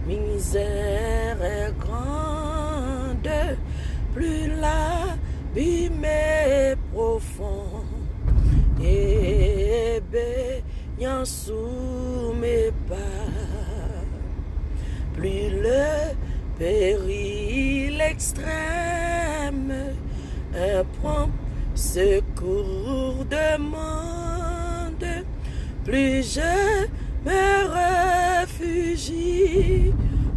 misère est grande, plus l'abîme est profond, et baignant sous mes pas, plus le péril extrême, un prompt secours demande, plus je me réfugie.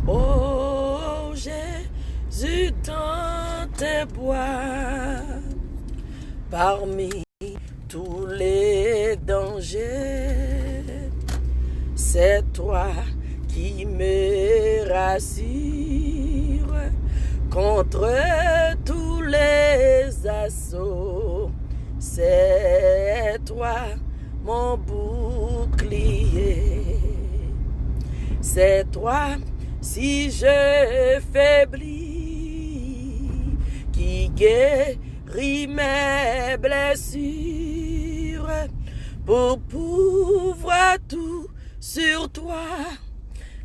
Oh Jésus, dans tes bois, parmi tous les dangers, c'est toi qui me rassure contre tous les assauts. C'est toi mon bouclier. C'est toi, si je faiblis, qui guérit mes blessures, pour pouvoir tout sur toi.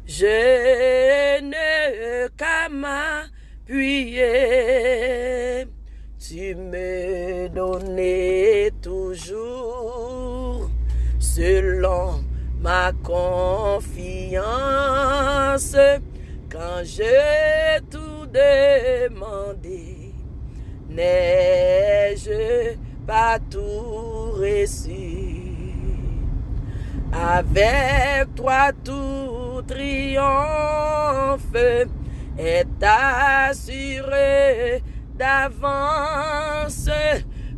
Je n'ai qu'à m'appuyer. Tu me donnais toujours selon ma confiance. Quand j'ai tout demandé, n'ai-je pas tout reçu? Avec toi tout triomphe est assuré d'avance.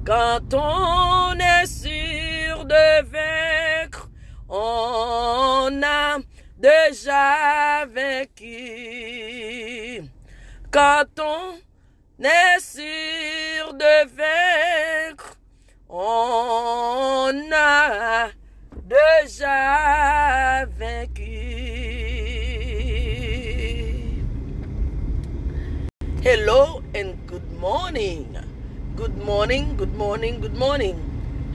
Quand on est sûr de vaincre, on a déjà vaincu. Quand on est sûr de vaincre, on a déjà vaincu. Hello and good morning. Good morning, good morning, good morning.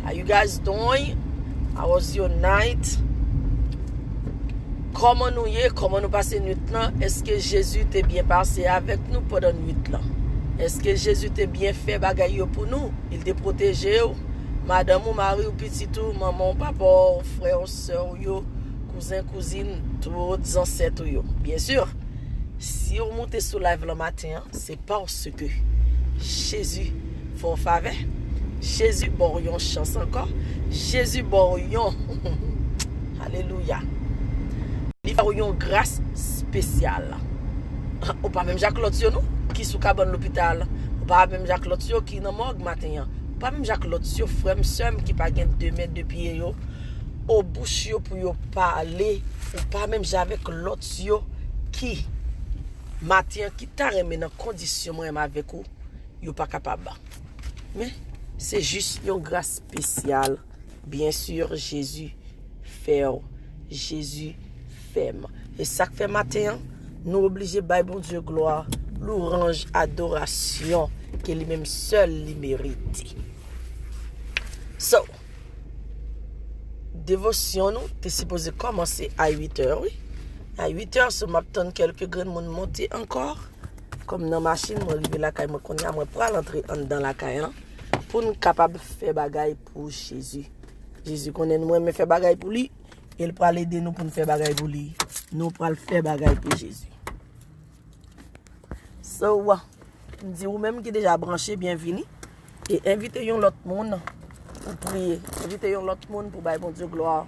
How you guys doing? How was your night? Comment nous y est? Comment nous passons nuit là? Est-ce que Jésus t'est bien passé avec nous pendant nuit là? Est-ce que Jésus t'est bien fait bagaille pour nous? Il t'a protégé? Madame ou mari ou petit ou maman, papa, frère, soeur, cousin, cousine, tous ancêtres. Bien sûr, si on monte sur live le matin, c'est parce que Jésus fait faveur. Jésus bon chance encore. Jésus bon alléluia. Il va une grâce spéciale. Ou pas même Jacques Lotio nous qui sous cabane l'hôpital. Ou pas même Jacques Lotio qui dans morgue matin. Pas même Jacques Lotio frère soeur qui pas gain 2 mètres de pied yo au bouche yo pour yo parler ou pas même avec Lotio qui matin qui t'a remis dans condition moi avec ou yo pas capable. Mais c'est juste une grâce spéciale. Bien sûr Jésus fait Jésus fait. Et ça fait matin nous obligés by bon Dieu gloire, louange, adoration que lui-même seul lui mérite. So, dévotion nous t'es supposé commencer à 8h, oui. À 8h, je m'attends quelques grains de monde monter encore. Comme dans la machine, je arrive là, je pour entrer dans la caille pour nous capable de faire bagaille pour Jésus. Jésus connaît nous, mais faire bagaille pour lui. Il peut aider nous pour nous faire bagaille pour lui. Nous pour faire bagaille pour Jésus. So, je dis vous-même qui déjà branché, bienvenue. Et invitez l'autre monde pour prier. Invitez l'autre monde pour bailler bon Dieu gloire.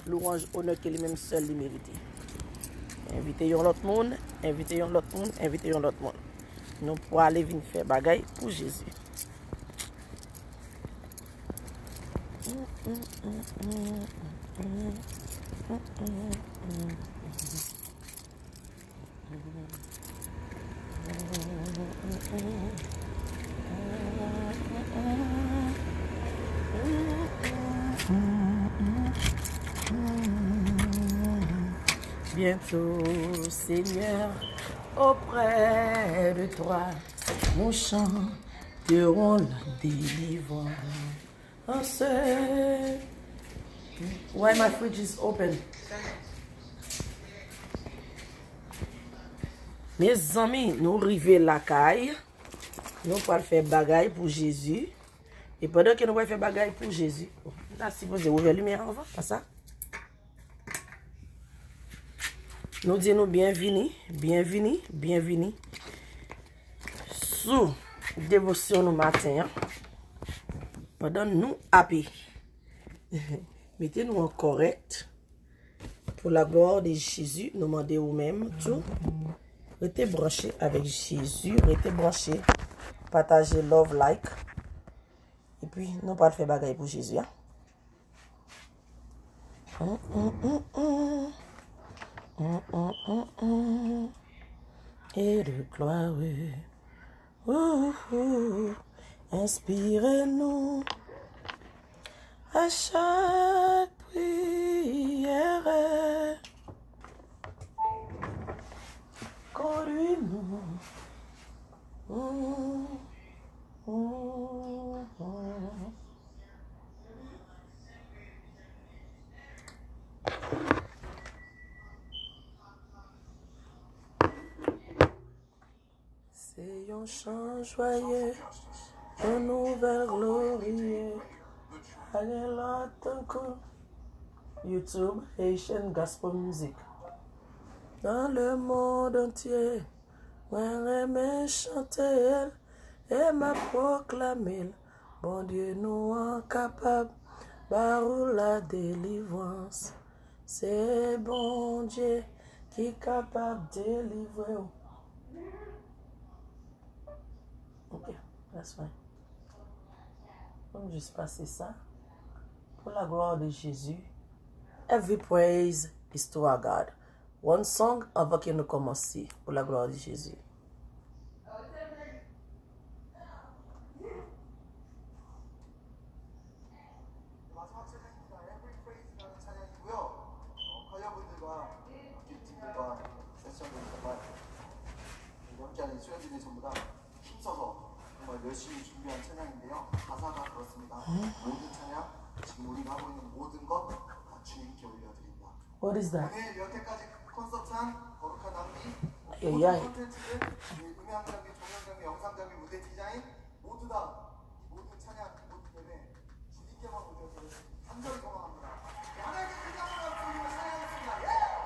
Louange, honneur que lui-même seul lui mérite. Invitez l'autre monde, invitez l'autre monde, invitez l'autre monde. Nous pour aller venir faire bagaille pour Jésus. Bientôt, Seigneur, auprès de toi, nous chanterons la délivrance. Why my fridge is open? Mes amis, nous arrivons la caille. Nous allons faire bagaille pour Jésus. Et pendant que nous allons faire bagaille pour Jésus, là, si vous ouvrir la lumière avant, pas ça. Nous disons bienvenue, bienvenue, bienvenue. Sous dévotion nous matin. Pendant nous appelons. Mettez-nous en correct. Pour la gloire de Jésus, nous demandez vous-même tout. Restez branchés avec Jésus. Restez branchés. Partagez, love, like. Et puis, nous pas faire bagaille pour Jésus. Hein? Et de gloire. Inspirez-nous à chaque prière. Conduis-nous. C'est un chant joyeux, un nouvel glorieux. Alléluia, YouTube, Haitian Gospel Music. Dans le monde entier, moi j'aime chanter et m'a proclamé. Bon Dieu, nous incapable, barou la délivrance. C'est bon Dieu qui est capable de délivrer. Ok, that's fine. On va juste passer ça. Pour la gloire de Jésus. Every praise is to our God. One song avant que nous commencions. Pour la gloire de Jésus. 열심히 준비한 찬양인데요. 가사가 그렇습니다. 모든 찬양, 지금 우리가 하고 있는 모든 것 다 주님께 올려드린다. What is that? 오늘 여태까지 콘서트한 거룩한 낭비, 예, 모든 예. 콘텐츠들, 음향 장비, 조명 장비, 영상 장비, 무대 디자인 모두 다 모든 찬양, 모든 예배 주님께만 올려드리는 간절히 소망합니다. 하나님의 영광을 드리며 찬양하겠습니다. 예!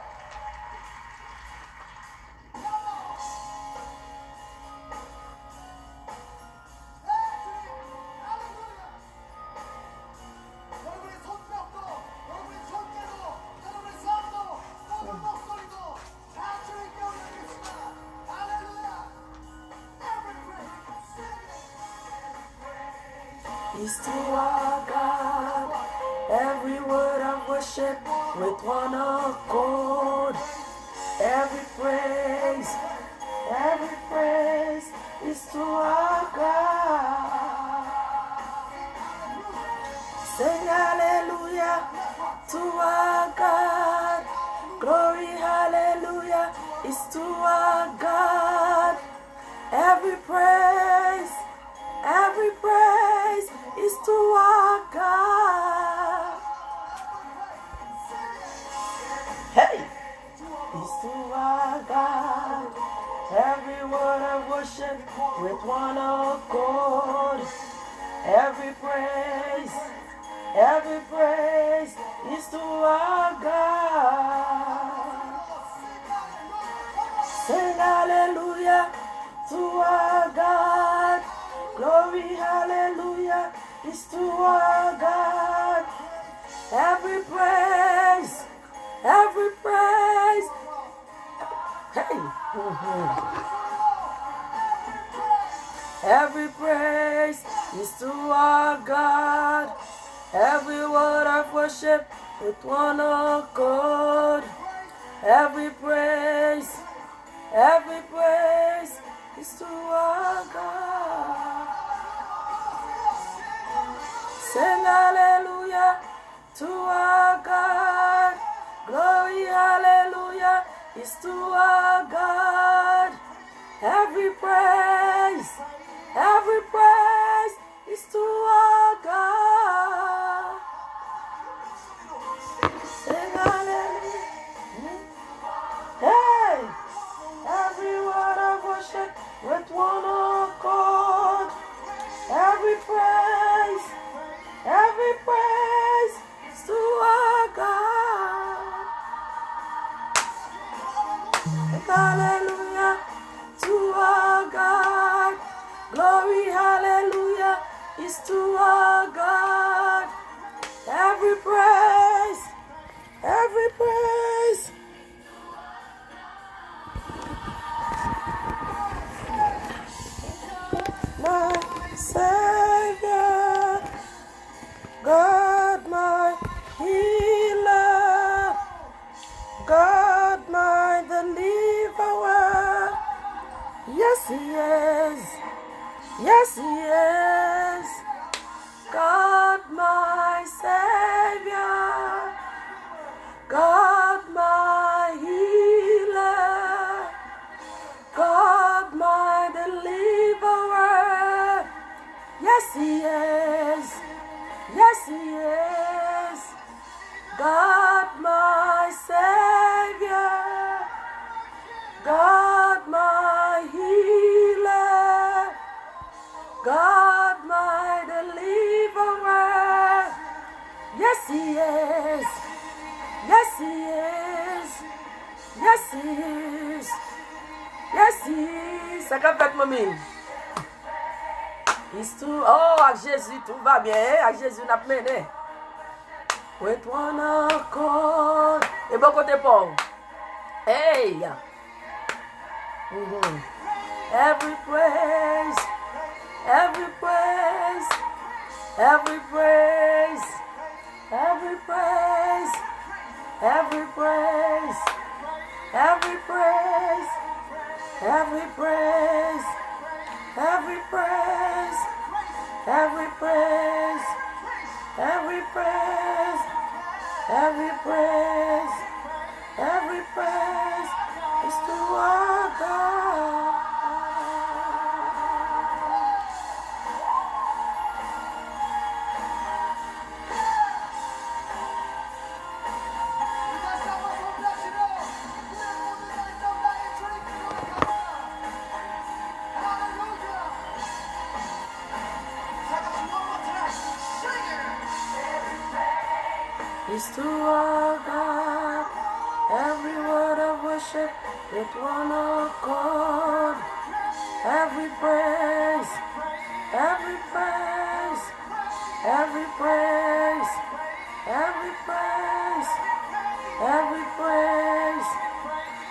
Is to our God, every word of worship with one accord. Every praise is to our God. Sing hallelujah to our God. Glory, hallelujah is to our God. Every praise is to our God. Hey, is to our God. Every word of worship with one accord. Every praise is to our God. Sing hallelujah to our God. Glory, hallelujah is to our God. Every praise. Hey. Every praise is to our God. Every word of worship with one accord. Every praise is to our God. Sing hallelujah to our God. Glory, hallelujah is to our God. Every praise is to our God. Sing hallelujah. Hey, every word hallelujah to our God. Glory, hallelujah, is to our God. Every praise, every praise. My Savior, God my healer, God my deliverer. Yes, He is. Yes, He is. God my Savior, God my healer, God my deliverer. Yes, He is. Yes, He is. God my Savior, God my healer, God my deliverer. Yes, He is. Yes, He is. Yes, He is. Yes, He is. Ça qu'a fait, mamie? Oh, avec Jésus, tout va bien. Avec Jésus, n'a pas mené. With one accord. Et bon côté Paul. Hey. Every praise. Every praise. Every praise. Every praise. Every praise. Every praise. Every praise. Every praise, every praise, every praise, every praise, every praise is to our God. Is to our God, every word of worship with one accord. Every praise, every praise, every praise, every praise, every praise,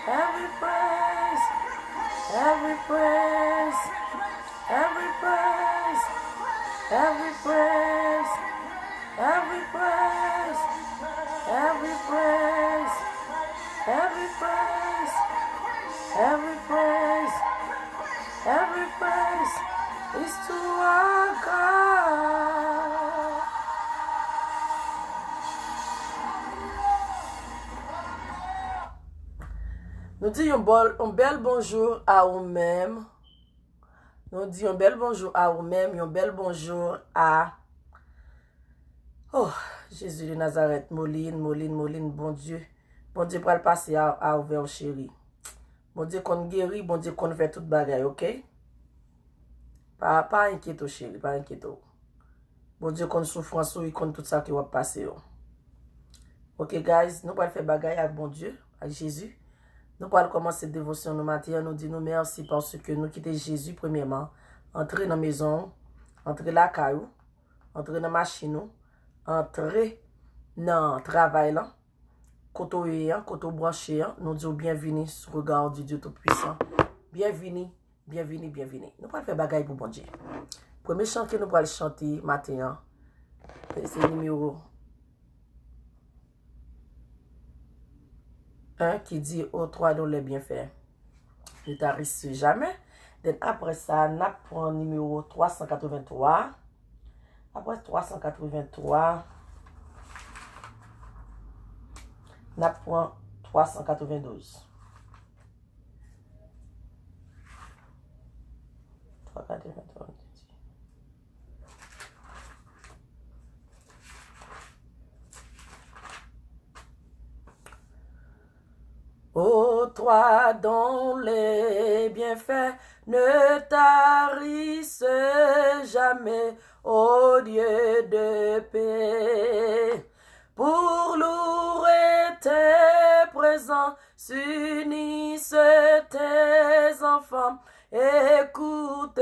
every praise, every praise, every praise, every praise, every praise. Every praise, every praise, every praise, every praise is to our God. Nous disons un bel bonjour à vous-même. Nous disons un bel bonjour à vous-même, un bel bonjour à... Oh, Jésus de Nazareth, Moline, bon Dieu pour le passer à ouvert, chéri. Bon Dieu qu'on guérit, bon Dieu qu'on fait toute bagaille, ok? Pas inquiéto, chéri, pas inquiéto. Bon Dieu qu'on souffrance, oui, qu'on tout ça qui va passer. Ok, guys, nous allons faire bagaille avec bon Dieu, avec Jésus. Nous allons commencer la dévotion nous matin. Nous disons merci parce que nous quittons Jésus premièrement. Entrer dans la maison, entrer dans la caillou, entrer dans la machine, entrer dans le travail là. Koto branché, nous disons bienvenue sur le regard du Dieu Tout-Puissant. Bienvenue. Nous allons faire bagaille pour bon Dieu. Premier chant que nous allons chanter matin, c'est le numéro 1 qui dit aux trois dont les bienfaits ne tarissent jamais. Après ça, nous prenons le numéro 383. Après 383, nous prenons 392. 393. Ô toi dont les bienfaits ne tarissent jamais, ô Dieu de paix, pour louer tes présent, s'unissent tes enfants, écoute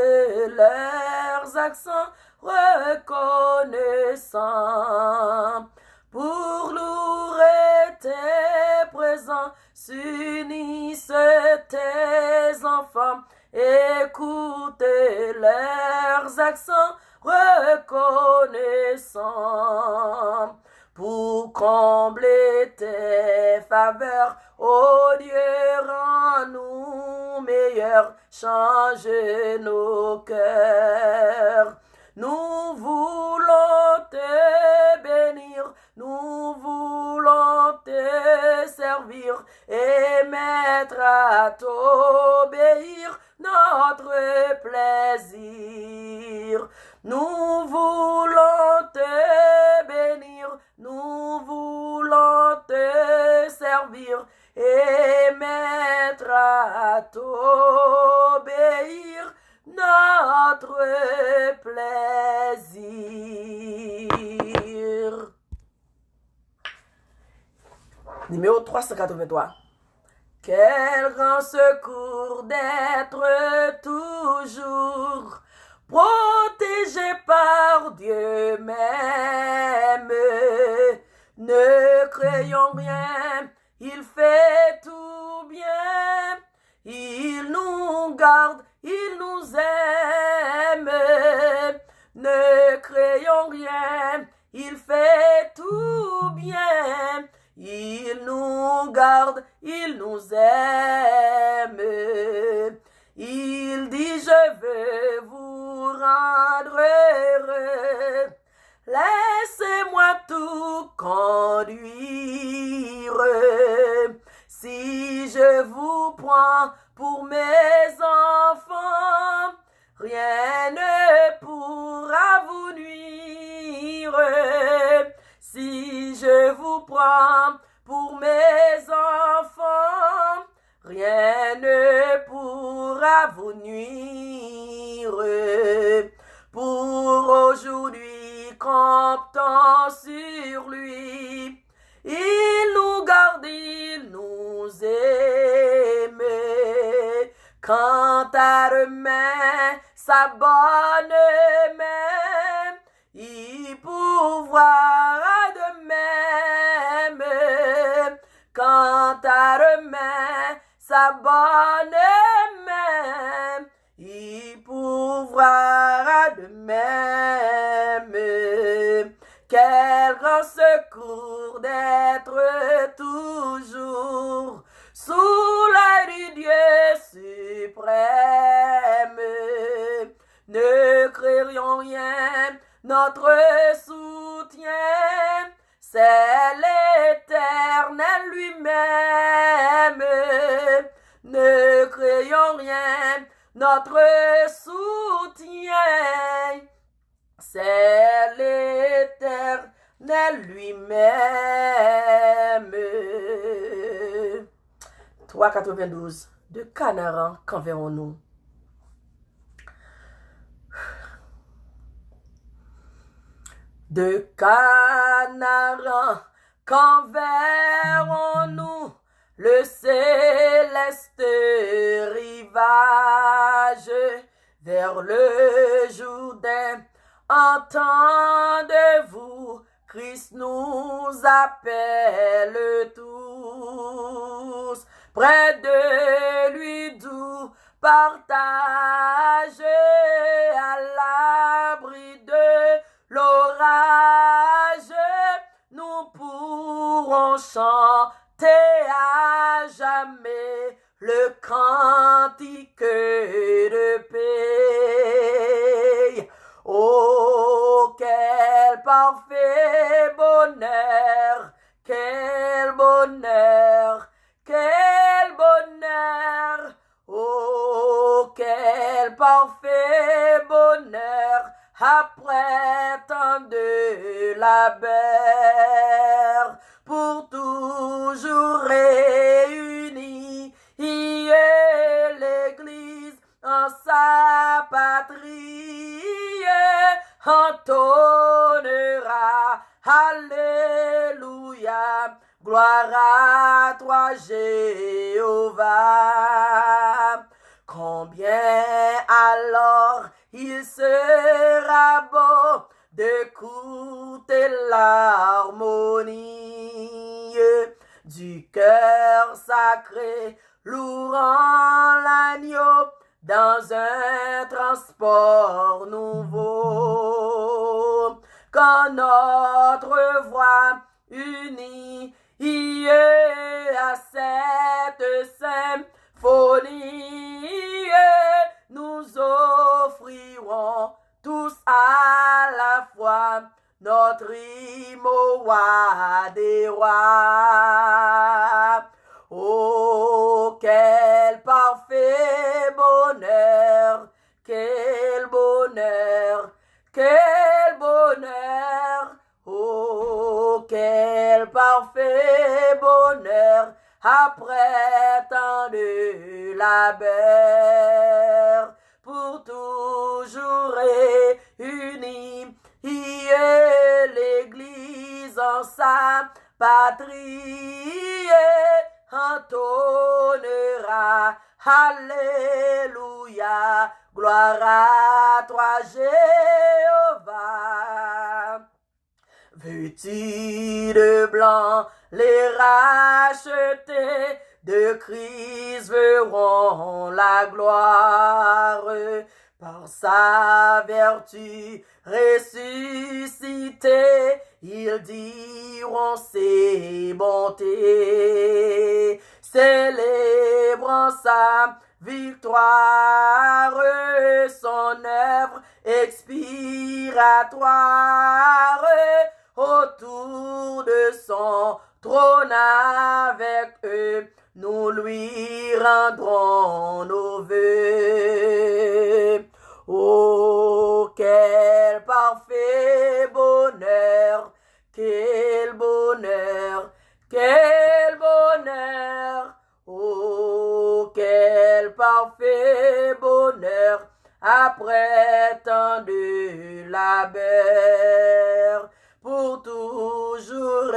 leurs accents reconnaissants. Pour louer tes présents, s'unissent tes enfants, écoute leurs accents reconnaissants. Pour combler tes faveurs, ô Dieu, rends-nous meilleurs, change nos cœurs. Nous voulons te bénir, nous voulons te servir et mettre à t'obéir notre plaisir. Nous voulons te bénir, nous voulons te servir et mettre à t'obéir notre plaisir. Numéro 383. Quel grand secours d'être toujours protégé par Dieu même. Ne craignons rien, il fait tout bien. Il nous garde, il nous aime. Ne craignons rien, il fait tout bien. Il nous garde, il nous aime. Il dit, je veux vous rendre heureux. Laissez-moi tout conduire. Si je vous prends pour mes enfants, rien ne pourra vous nuire. Si je vous prends pour mes enfants, rien ne pourra vous nuire. Pour aujourd'hui, comptons sur lui. Il nous garde, il nous aime. Quant à demain, sa bonne main, il pourvoira de même. Quant à demain, sa bonne main, il pourvoira de même. Quel grand secours d'être toujours sous l'œil du Dieu suprême. Ne craignons rien, notre soutien, c'est l'Éternel lui-même. Ne craignons rien, notre soutien, c'est l'Éternel lui-même. 3,92. De Canaan, qu'enverrons-nous? De Canaan, qu'enverrons-nous? Le céleste rivage vers le Jourdain. Entendez-vous, Christ nous appelle tous. Près de lui doux partage, à l'abri de l'orage, nous pourrons chanter à jamais le cantique de paix. Oh, quel parfait bonheur, quel bonheur, quel bonheur. Oh, quel parfait bonheur après tant de labeur, pour toujours réunis, l'Église en sa patrie entonnera Alléluia, gloire à toi toi, Jéhovah. Combien alors il sera beau d'écouter l'harmonie du cœur sacré, louant l'agneau dans un transport nouveau. Quand notre voix unie à cette symphonie, nous offrirons tous à la fois notre hymne au roi des rois. Oh, quel parfait bonheur, quel bonheur, quel bonheur. Oh, quel parfait bonheur après tant de labeur, pour toujours réunis, l'Église en sa patrie entonnera, alléluia, gloire à toi Jéhovah. Vêtus de blanc, les rachetés de Christ verront la gloire. Par sa vertu ressuscitée, ils diront ses bontés, célébrant sa victoire, son œuvre expiratoire, autour de son trône avec eux, nous lui rendrons nos vœux. Oh, quel parfait bonheur, quel bonheur, quel bonheur. Oh, quel parfait bonheur après tant de labeur, pour toujours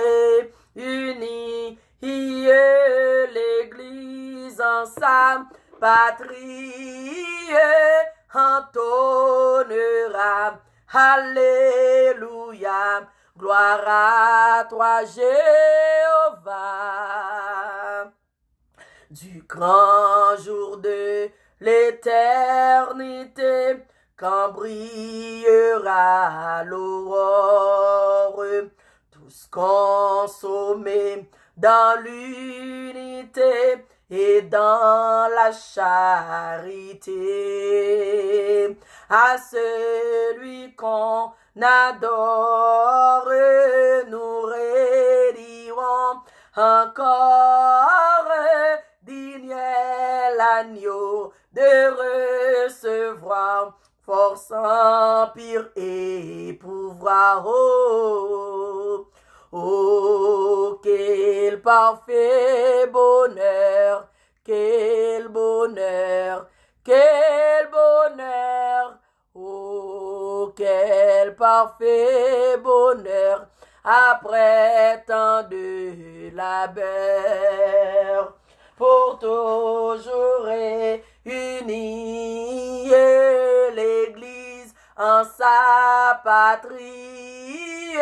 réunis, l'Église en sa patrie entonnera, alléluia, gloire à toi Jéhovah. Du grand jour de l'éternité, quand brillera l'aurore, tous consommés dans l'unité et dans la charité. À celui qu'on adore, nous redirons encore, digne est l'agneau de recevoir force, empire et pouvoir. Oh, oh, quel parfait bonheur, quel bonheur, quel bonheur. Oh, quel parfait bonheur après tant de labeur, pour toujours réunis, l'Église en sa patrie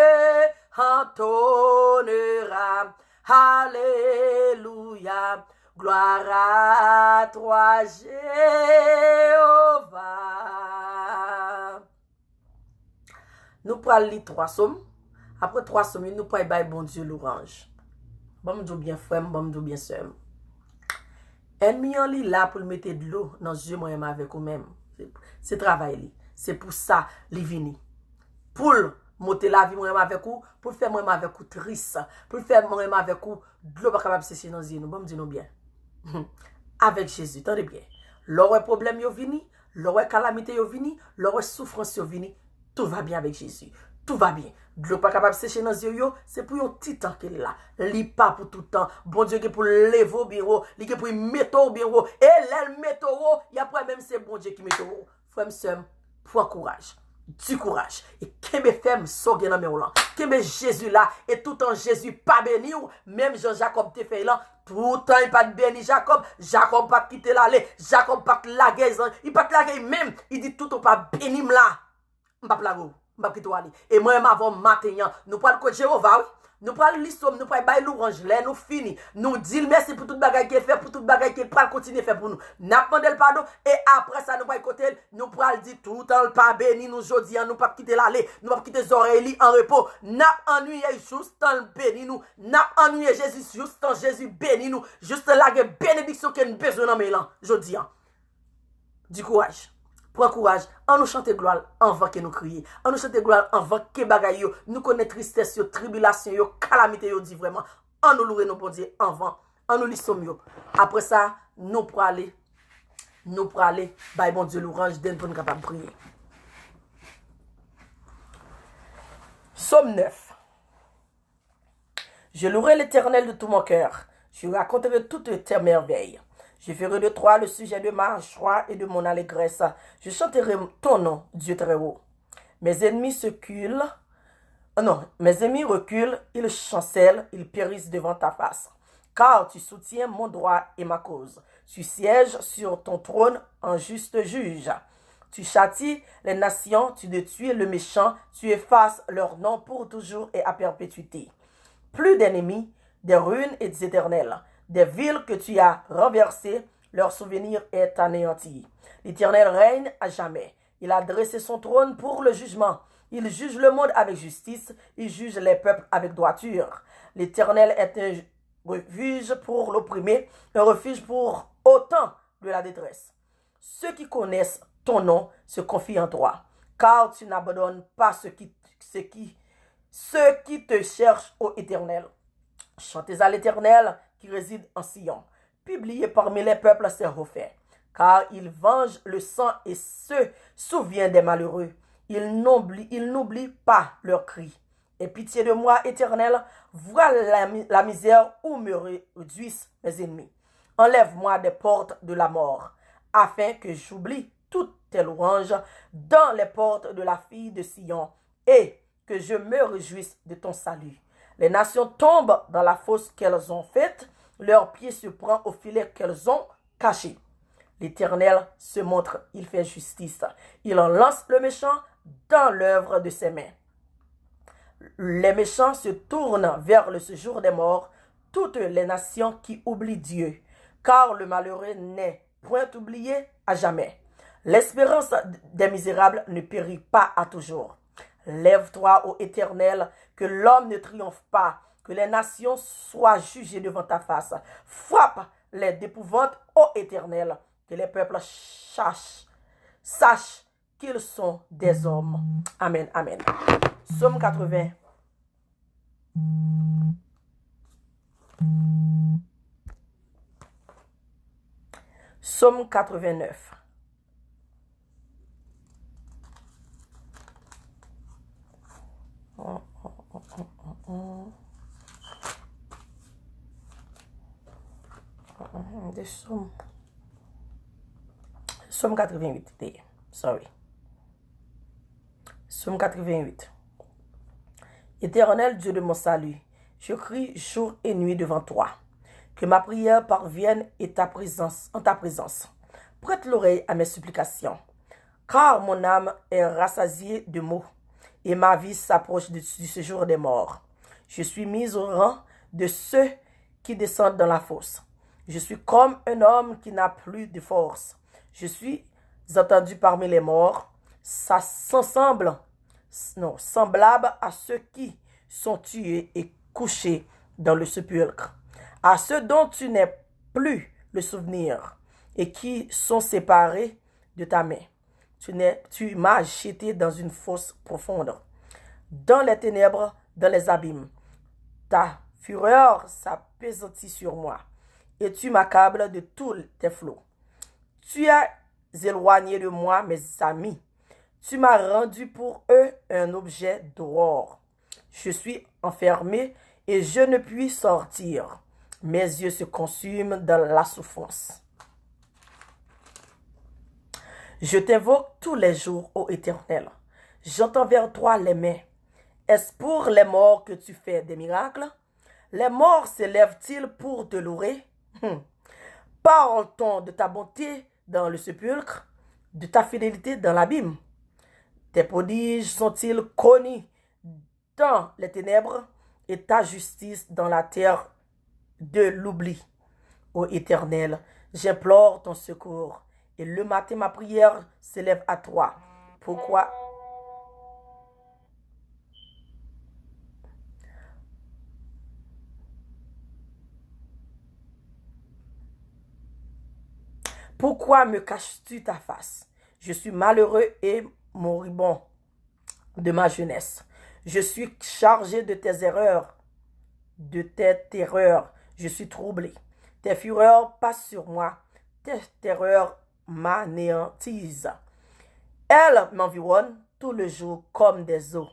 entonnera, alléluia, gloire à toi Jéhovah. Nous prenons les 3 psaumes. Après 3 psaumes, nous prenons bon Dieu l'orange. Bon Dieu bien frère, bon Dieu bien sœur. Ennemi en li là pour mettre de l'eau dans les yeux moi avec vous-même. C'est travail li. C'est pour ça li vini. Pour monter la vie moi avec vous, pour faire moi avec vous triste, pour faire moi avec vous de l'eau pas capable sécher dans les yeux. Bon dis nous bien. Avec Jésus, tendez bien. L'heure problème yo vini, l'heure calamité yo vini, l'heure souffrance yo vini, tout va bien avec Jésus. Tout va bien. De l'eau pas capable de sécher dans les yeux, c'est pour un petit temps qu'elle est là. Li pas pour tout le temps. Bon Dieu qui pour lever au bureau, li qui pour mettre au bureau. Et l'elle met au, il y a pas même c'est bon Dieu qui met au. Frère, sœur, prends courage. du courage. Et kembe femme so gen nan men ou lan. Kembe Jésus là et tout en Jésus pas béni ou même Jean-Jacob te fait là tout temps il pas béni Jacob. Jacob pas quitter l'aller. Jacob pas la guerre. Il pas la guerre même. Il dit tout on pas béni là. M'pa plago. M'pa quitter aller. Et moi avant matin nous parle de Jéhovah. Oui? Nous prenons l'histoire, nous prenons bail l'orange, là nous fini. Nous disons merci pour toute bagaille qui est fait, pour toute bagaille qui pral continuer faire pour nous. N'a pas le pardon et après ça nous prenons côté, nous prenons dire tout le pas béni nous jodi, nous pas quitter l'aller, nous pas quitter les oreilles en repos. N'a ennuyé juste en béni nous, n'a ennuyé Jésus juste en Jésus béni nous, juste la bénédiction que nous besoin dans mélan jodi. Du courage. Prends courage, on nous chante gloire avant que nous crions. On nous chante gloire avant que bagaille nous connaît tristesse, tribulation, calamité dit vraiment. On nous louer nos bon Dieu avant, on nous lisons mieux. Après ça, nous pour aller, bah bon Dieu l'orange donne pour nous capable prier. Psaume 9. Je louerai l'Éternel de tout mon cœur. Je raconterai toutes tes merveilles. Je ferai de toi le sujet de ma joie et de mon allégresse. Je chanterai ton nom, Dieu très haut. Mes ennemis mes ennemis reculent, ils chancellent, ils périssent devant ta face. Car tu soutiens mon droit et ma cause. Tu sièges sur ton trône en juste juge. Tu châties les nations, tu détruis le méchant, tu effaces leur nom pour toujours et à perpétuité. Plus d'ennemis, des ruines et des éternels. Des villes que tu as renversées, leur souvenir est anéanti. L'Éternel règne à jamais. Il a dressé son trône pour le jugement. Il juge le monde avec justice. Il juge les peuples avec droiture. L'Éternel est un refuge pour l'opprimé, un refuge pour autant de la détresse. Ceux qui connaissent ton nom se confient en toi, car tu n'abandonnes pas ceux qui te cherchent au Éternel. Chantez à l'Éternel qui réside en Sion. Publiez parmi les peuples ses refaits, car il venge le sang et se souvient des malheureux. Il n'oublie pas leurs cris. Aie pitié de moi, Éternel, vois la misère où me réduisent mes ennemis. Enlève-moi des portes de la mort, afin que j'oublie toutes tes louanges dans les portes de la fille de Sion, et que je me réjouisse de ton salut. Les nations tombent dans la fosse qu'elles ont faite, leurs pieds se prennent au filet qu'elles ont caché. L'Éternel se montre, il fait justice. Il en lance le méchant dans l'œuvre de ses mains. Les méchants se tournent vers le séjour des morts, toutes les nations qui oublient Dieu, car le malheureux n'est point oublié à jamais. L'espérance des misérables ne périt pas à toujours. Lève-toi, ô Éternel, que l'homme ne triomphe pas, que les nations soient jugées devant ta face. Frappe-les d'épouvante, ô Éternel, que les peuples sachent qu'ils sont des hommes. Amen, amen. Psaume 80. Psaume 89. Psaume 88. Sorry. Psaume 88. Éternel Dieu de mon salut, je crie jour et nuit devant toi. Que ma prière parvienne en ta présence. Prête l'oreille à mes supplications, car mon âme est rassasiée de maux, et ma vie s'approche du séjour des morts. Je suis mise au rang de ceux qui descendent dans la fosse. Je suis comme un homme qui n'a plus de force. Je suis entendu parmi les morts, semblable à ceux qui sont tués et couchés dans le sépulcre, à ceux dont tu n'es plus le souvenir et qui sont séparés de ta main. Tu m'as jeté dans une fosse profonde, dans les ténèbres, dans les abîmes. Ta fureur s'appesantit sur moi, et tu m'accables de tous tes flots. Tu as éloigné de moi mes amis. Tu m'as rendu pour eux un objet d'horreur. Je suis enfermé et je ne puis sortir. Mes yeux se consument dans la souffrance. Je t'invoque tous les jours, ô Éternel. J'entends vers toi les mains. Est-ce pour les morts que tu fais des miracles? Les morts s'élèvent-ils pour te louer? Parle-t-on de ta bonté dans le sépulcre, de ta fidélité dans l'abîme? Tes prodiges sont-ils connus dans les ténèbres et ta justice dans la terre de l'oubli? Ô Éternel, j'implore ton secours et le matin ma prière s'élève à toi. Pourquoi? Pourquoi me caches-tu ta face? Je suis malheureux et moribond de ma jeunesse. Je suis chargé de tes erreurs, de tes terreurs. Je suis troublé. Tes fureurs passent sur moi. Tes terreurs m'anéantisent. Elles m'environnent tout le jour comme des eaux.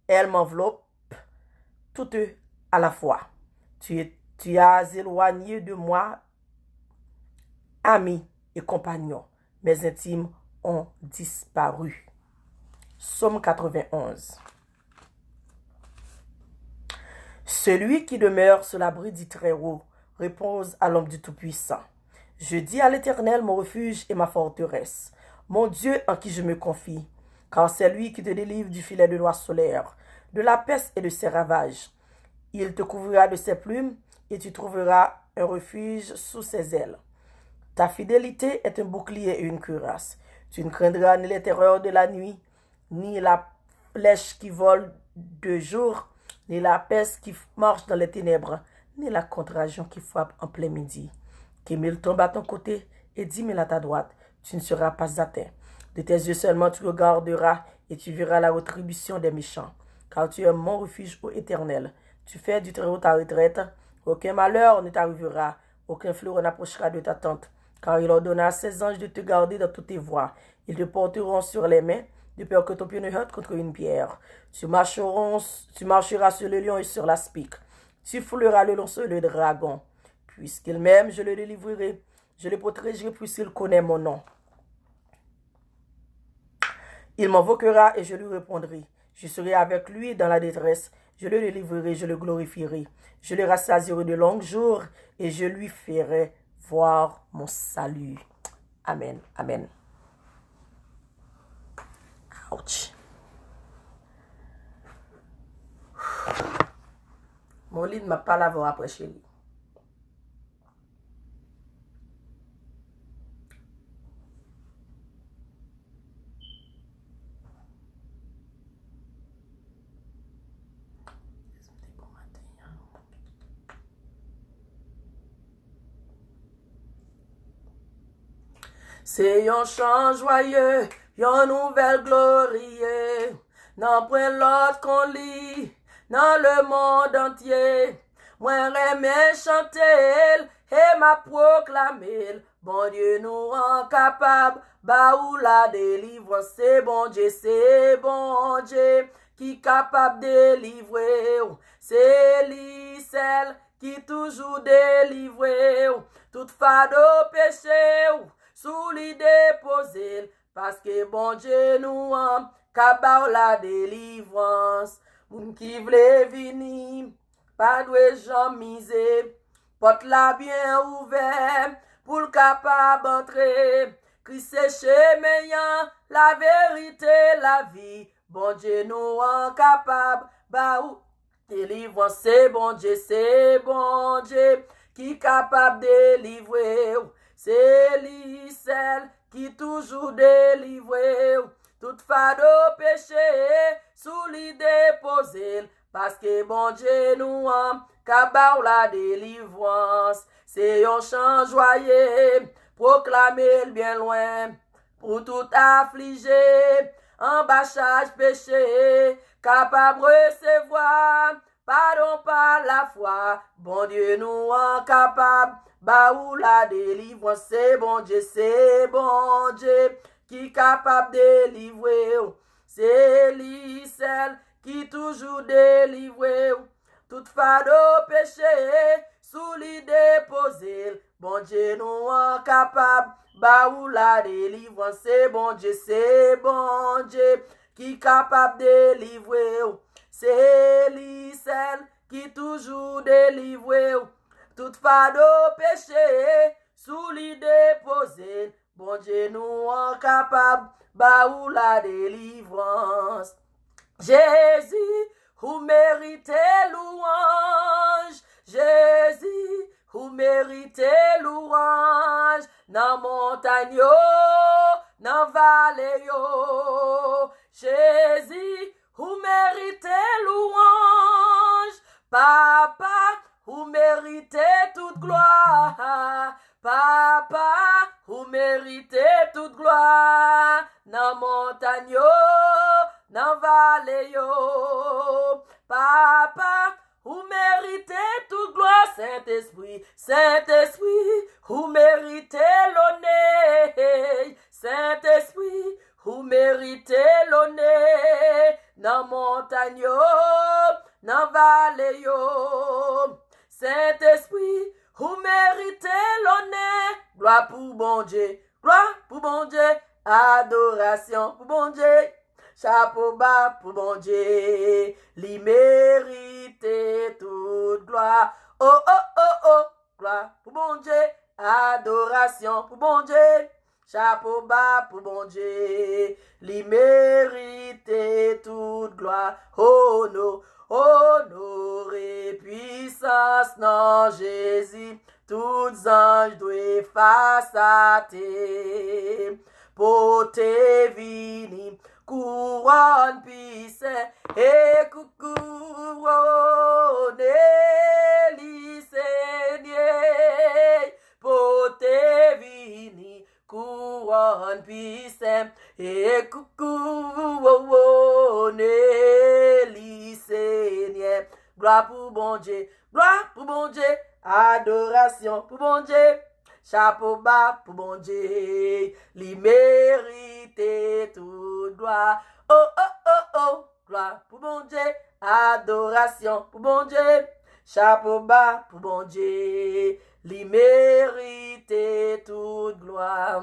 Elles m'enveloppent toutes à la fois. Tu as éloigné de moi, amis et compagnons. Mes intimes ont disparu. Psaume 91. Celui qui demeure sur l'abri du Très-Haut repose à l'ombre du Tout-Puissant. Je dis à l'Éternel, mon refuge et ma forteresse, mon Dieu en qui je me confie, car c'est lui qui te délivre du filet de l'oiseau solaire, de la peste et de ses ravages. Il te couvrira de ses plumes et tu trouveras un refuge sous ses ailes. Ta fidélité est un bouclier et une cuirasse. Tu ne craindras ni les terreurs de la nuit, ni la flèche qui vole de jour, ni la peste qui marche dans les ténèbres, ni la contagion qui frappe en plein midi. Qu'il mille tombe à ton côté et 10 000 à ta droite, tu ne seras pas atteint. De tes yeux seulement tu regarderas et tu verras la rétribution des méchants. Car tu es mon refuge, ô Éternel. Tu fais du Très-Haut ta retraite. Aucun malheur ne t'arrivera, aucun fléau n'approchera de ta tente. Car il ordonna à ses anges de te garder dans toutes tes voies. Ils te porteront sur les mains, de peur que ton pied ne heurte contre une pierre. Tu marcheras sur le lion et sur l'aspic. Tu fouleras le lion sur le dragon. Puisqu'il m'aime, je le délivrerai. Je le protégerai puisqu'il connaît mon nom. Il m'invoquera et je lui répondrai. Je serai avec lui dans la détresse. Je le délivrerai, je le glorifierai. Je le rassasierai de longs jours et je lui ferai voir mon salut. Amen. Amen. Ouch. Mon lit ne m'a pas lavé après chez lui. C'est un chant joyeux, une nouvelle glorieuse, n'en point l'autre qu'on lit, dans le monde entier. Moi remets chanter et m'a proclamer, bon Dieu nous rend capable, bah ou la délivrance, c'est bon Dieu qui capable de délivrer, c'est lui celle qui toujours délivrer, toute fado péché, sous l'idée posée, parce que bon Dieu nous a capable la délivrance. Moun qui vle vini, pas doué j'en miser, porte la bien ouvert, pour le capable entrer. Christ c'est chemin, la vérité, la vie. Bon Dieu nous a capable, bah ou délivrance, c'est bon Dieu qui capable de délivrer. C'est lui celle qui toujours délivrer. Toute fado péché, sous l'idée posée, parce que bon Dieu nous a capable la délivrance. C'est un chant joyeux, proclamer le bien loin, pour tout affligé, embâchage péché, capable recevoir, pardon par la foi, bon Dieu nous a capable, bah ou la délivrance, c'est bon Dieu qui capable de délivrer, c'est lui celle qui toujours délivrer, toute fado péché, sous l'idée posée, bon Dieu nous a capable, bah ou la délivrance, c'est bon Dieu qui capable de délivrer. C'est lui seul qui toujours délivre. Tout fardeau péché, sous l'idée déposé. Bon Dieu nous incapable, bah ou la délivrance. Jésus, vous méritez louange. Jésus, vous méritez louange. Dans montagne yo, dans vallée yo. Jésus, vous méritez louange. Papa, vous méritez toute gloire. Papa, vous méritez toute gloire. Dans montagne yo, dans vallée yo. Papa, vous méritez toute gloire. Saint-Esprit, Saint-Esprit, vous méritez l'honneur. Saint-Esprit, vous méritez l'honneur. Dans montagne yo, dans vallée yo. Saint-Esprit, vous méritez l'honneur. Gloire pour bon Dieu, gloire pour bon Dieu. Adoration pour bon Dieu. Chapeau bas pour bon Dieu. Lui mérite toute gloire. Oh, oh, oh, oh. Gloire pour bon Dieu. Adoration pour bon Dieu. Chapeau bas pour bon Dieu. Lui mérite toute gloire. Oh non. Honneur et puissance dans Jésus, tous anges doivent face à te. Pour te vini, couronne puissant et couronne li Seigneur. Pour te vini, couronne puissant et couronne li Seigneur. Gloire pour bon Dieu, gloire pour bon Dieu, adoration pour bon Dieu. Chapeau bas pour bon Dieu, lui mérite toute gloire. Oh, oh, oh, oh, gloire pour bon Dieu, adoration pour bon Dieu. Chapeau bas pour bon Dieu, lui mérite toute gloire.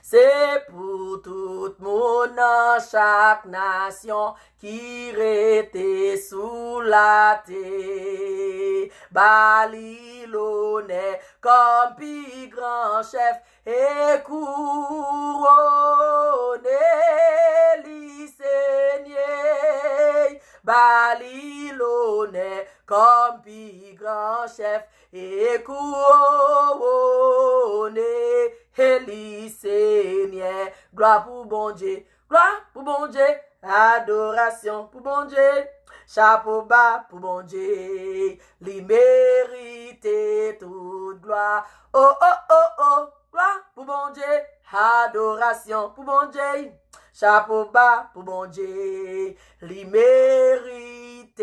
C'est pour tout le monde dans chaque nation qui rete sous la terre. Balilonais comme plus grand chef et couronné li Seigneur. Balilonais comme plus grand chef et couronné li Seigneur. Gloire pour bon Dieu, gloire pour bon Dieu, adoration pour bon Dieu. Chapeau bas pour bon Dieu, lui mérite toute gloire. Oh, oh, oh, oh, gloire pour bon Dieu, adoration pour bon Dieu. Chapeau bas pour bon Dieu, lui mérite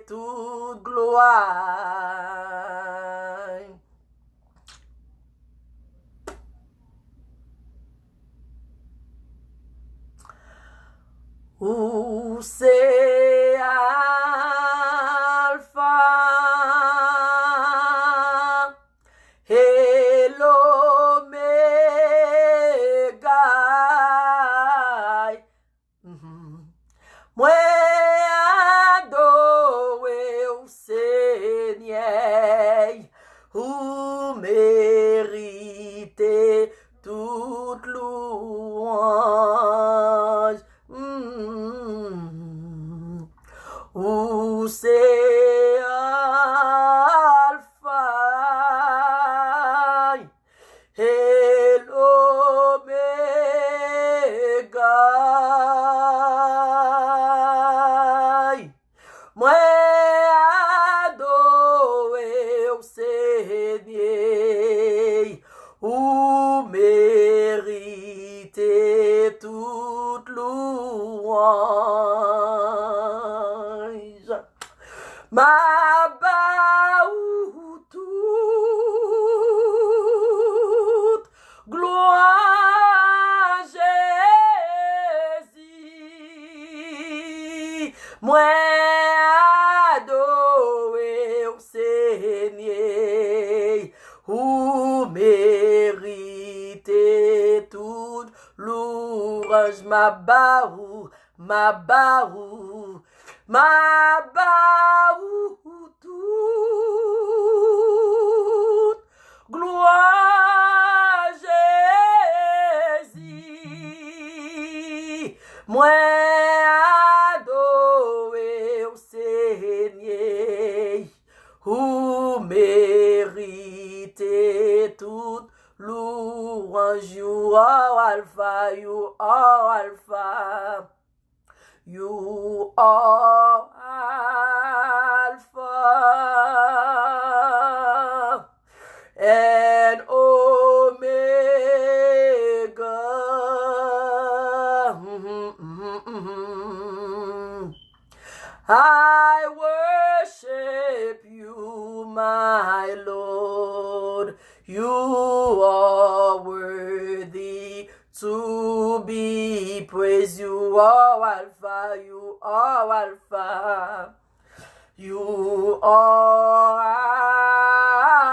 toute gloire. Où c'est Alpha et l'Oméga. Moi adoré au Seigneur, où méritez toute louange. Où c'est Alpha et l'Oméga. Moi adoré au Seigneur, où méritez toute louange. Ma baou toute gloire Jésus. Moi adoré au Seigneur, où mérite toute louange. Ma baou ma baou toute gloire Jésus. Moi adoré au Seigneur, ou mérité toute louange. You are Alpha, you are Alpha, you are Alpha and Omega. I worship you, my Lord. You are worthy to be praised. You are Alpha, you are Alpha, you are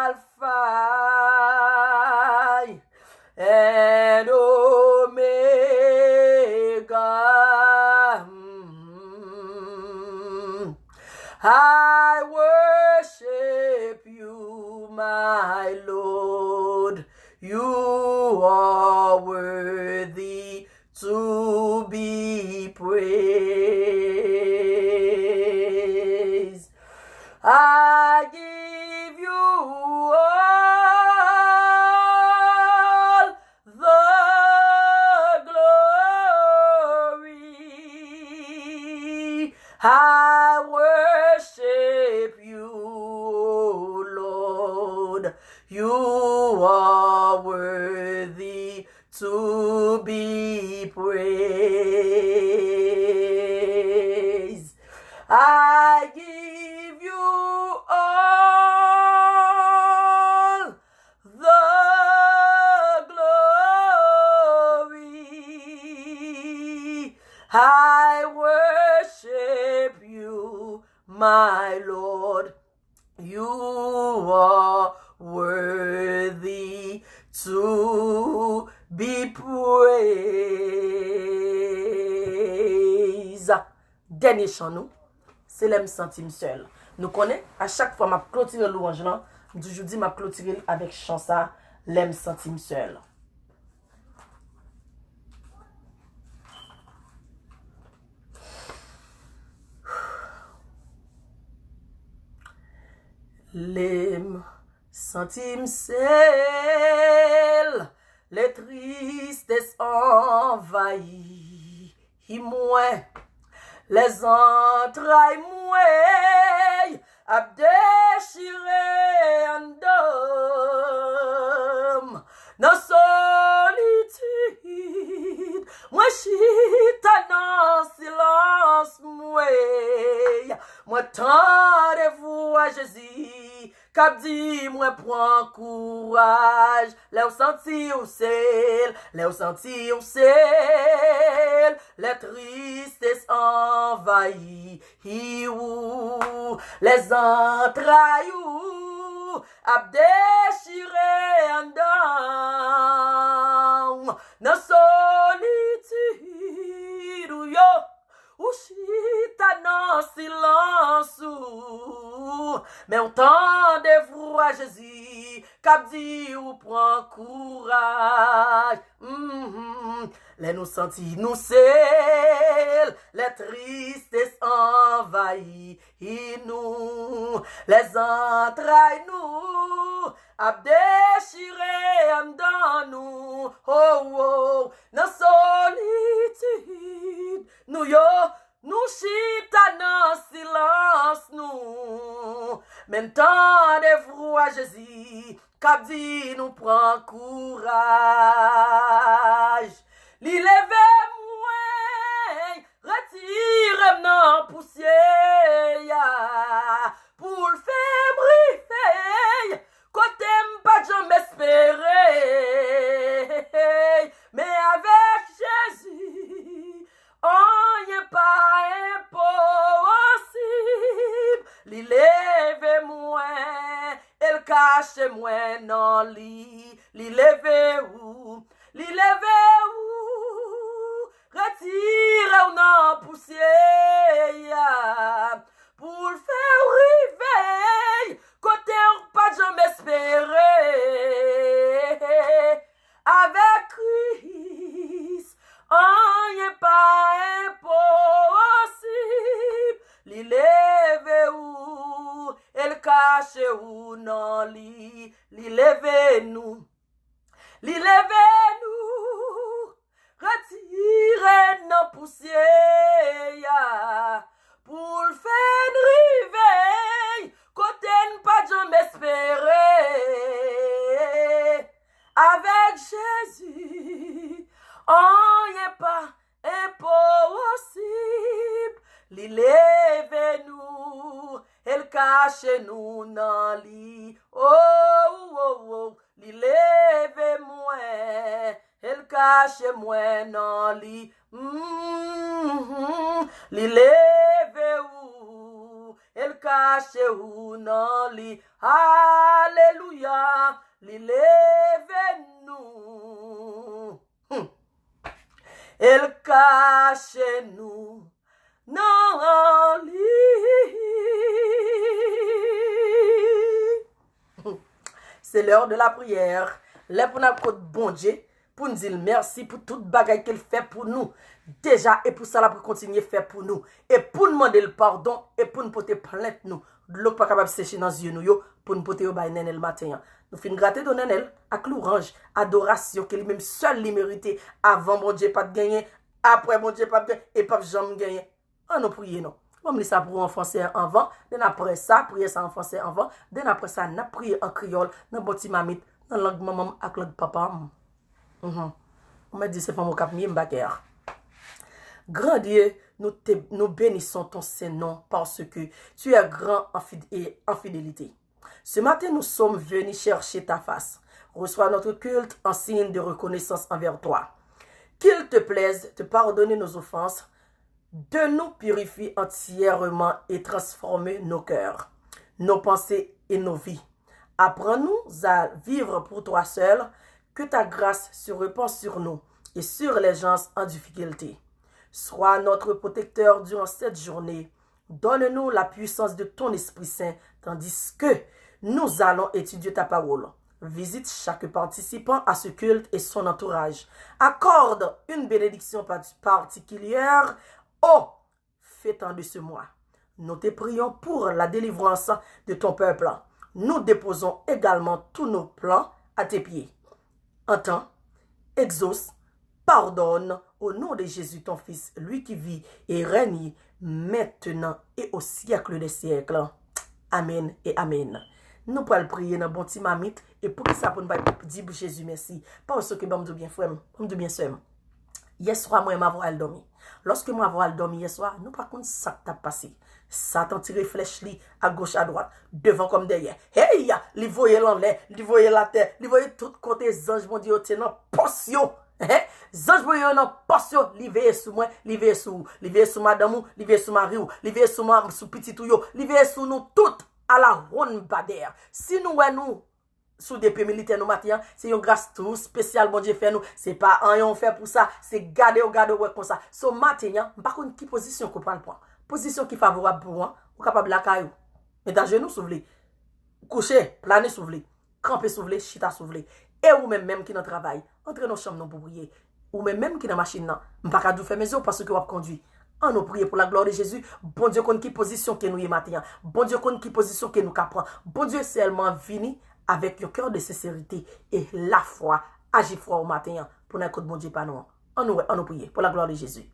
Alpha and Omega. I worship you, my Lord. You are worthy to be praised. I give you all the glory. I worship you, Lord. You are worthy to be praised. I give you all the glory. I worship you, my Lord. You are worthy to be praised. Dernier chant nous, c'est l'aime centime seul. Nous connaissons, à chaque fois ma clôture louange là, je dis ma clôture avec chant ça, l'aime centime seul. Les centimes sel, les tristesses envahissent moi, les entrailles moi, à déchirer en dôme, dans solitude, moi chita dans silence moi tendez-vous à Jésus, cap dit moi prends courage, les senti au ciel, les senti au ciel, les tristesses envahissent, les entrailles à déchirer en dedans, dans solitude ou yo, ou chita dans silence, mais on tendez-vous à Jésus, cap dit ou prend courage. Les nous sentis nous sel, les tristesses envahissent nous, les entrailles nous, à déchirer dans nous, oh, dans solitude, nous yo, nous chita dans silence nous, même tendez-vous à Jésus, cap dit nous prend courage. Li leve moi, retire nan poussière, pour le faire briller, côté m'pas jamais espérer, mais avec Jésus, on y est pas impossible. Li leve moi, elle cache moi dans lit, li leve où, retire ou non levez-nous, retirez nos poussières, pour le faire river, côté ne pas jamais espérer. Avec Jésus, on n'est pas impossible. Levez-nous, elle cache nous dans lit. Oh, levez-moi, elle cache moi dans lit. Levez-vous, elle cache vous dans lit. Alléluia, levez-nous. Elle cache nous dans lit. C'est l'heure de la prière. Là pour notre bon Dieu, pour nous dire merci pour toute bagaille qu'elle fait pour nous. Déjà, et pour ça, pour continuer à faire pour nous. Et pour nous demander le pardon, et pour nous porter plainte nous. De l'eau pas capable de sécher dans les yeux, pour nous porter au bain le matin. Nous finissons gratter de Nenel, avec l'orange, adoration, que lui-même seul lui mérité. Avant, mon Dieu, pas de gagner. Après, mon Dieu, pas de gagner. Et pas jamais gagner. On nous prie, non. On me ça pour en français en avant. Then après ça, prier ça en français en avant. Then après ça, on a prié en créole, dans bon petit mamite, dans la langue maman, avec la langue papa. On m'a dit, c'est pas mon cap, m'baker. Grand Dieu, nous bénissons ton Saint-Nom parce que tu es grand en fidélité. Ce matin, nous sommes venus chercher ta face. Reçois notre culte en signe de reconnaissance envers toi. Qu'il te plaise de pardonner nos offenses, de nous purifier entièrement et transformer nos cœurs, nos pensées et nos vies. Apprends-nous à vivre pour toi seul, que ta grâce se répand sur nous et sur les gens en difficulté. Sois notre protecteur durant cette journée. Donne-nous la puissance de ton Esprit Saint, tandis que nous allons étudier ta parole. Visite chaque participant à ce culte et son entourage. Accorde une bénédiction particulière. Oh, fais-en de ce mois. Nous te prions pour la délivrance de ton peuple. Nous déposons également tous nos plans à tes pieds. Entends, exauce, pardonne au nom de Jésus ton Fils, lui qui vit et règne maintenant et au siècle des siècles. Amen et amen. Nous pouvons prier dans bon petit mamite et pour que ça pour nous dire Jésus merci. Parce que bon bien frère, bon bien sœur. Hier soir moi m'avoir dormi. Lorsque moi avoir dormi hier soir, nous pas contre ça t'a passé. Satan tire flèche li à gauche à droite, devant comme derrière. Hey, li voyait l'enlè, li voyait la terre, li voyait tout côté ange mon Dieu tenant potion. Zange voyez dans potion, li veille sous moi, li veille sous madame, li veille sous mari, li veille sous petit ou yo, li veille sous nous toutes à la ronde bader. Si nous sous des pays militaires nous matin, c'est une grâce tout spécial bon Dieu fait nous, c'est pas un on fait pour ça, c'est garder ouais comme ça. So matin, par contre qui position qu'on prend point. Position qui favorable pour moi, ou capable la caillou. Mais dans genou soulevé, coucher, planer soulevé, camper soulevé, chita soulevé. Et ou même qui dans travail, entre nos chambres pour prier. Ou même qui dans machine là, m'pas ka dou faire mes yeux parce que on conduit. On nous prie pour la gloire de Jésus. Bon Dieu connaît qui position que nous y matin. Bon Dieu connaît qui position que nous capons. Bon Dieu seulement vini avec un cœur de sincérité et la foi, agir foi au matin pour n'être bon Dieu pas nous. On nous prie pour la gloire de Jésus.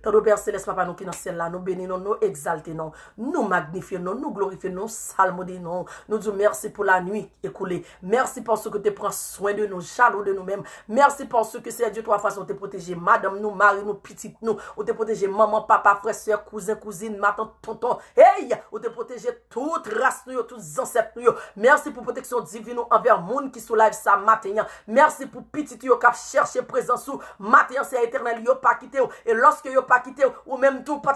Tandis Père Céleste, Papa, nous qui dans ciel là, nous bénissons, nous exaltons, nous magnifions, nous glorifions, nous salmodions, nous disons merci pour la nuit écoulée. Merci parce que tu prends soin de nous, jaloux de nous-mêmes. Merci parce que c'est Dieu, toi, façon de te protéger, madame, nous, mari, nous, petite, nous, ou te protéger maman, papa, frère, soeur, cousin, cousine, ma tante, tonton. Hey, ou te protéger toute race, nous, tous ancêtres, nous. Merci pour protection divine envers monde qui soulève sa matin. Merci pour petit, qui chercher présence sous matin, c'est éternel, yo pas quitté. Et lorsque yo pas quitter ou même tout pas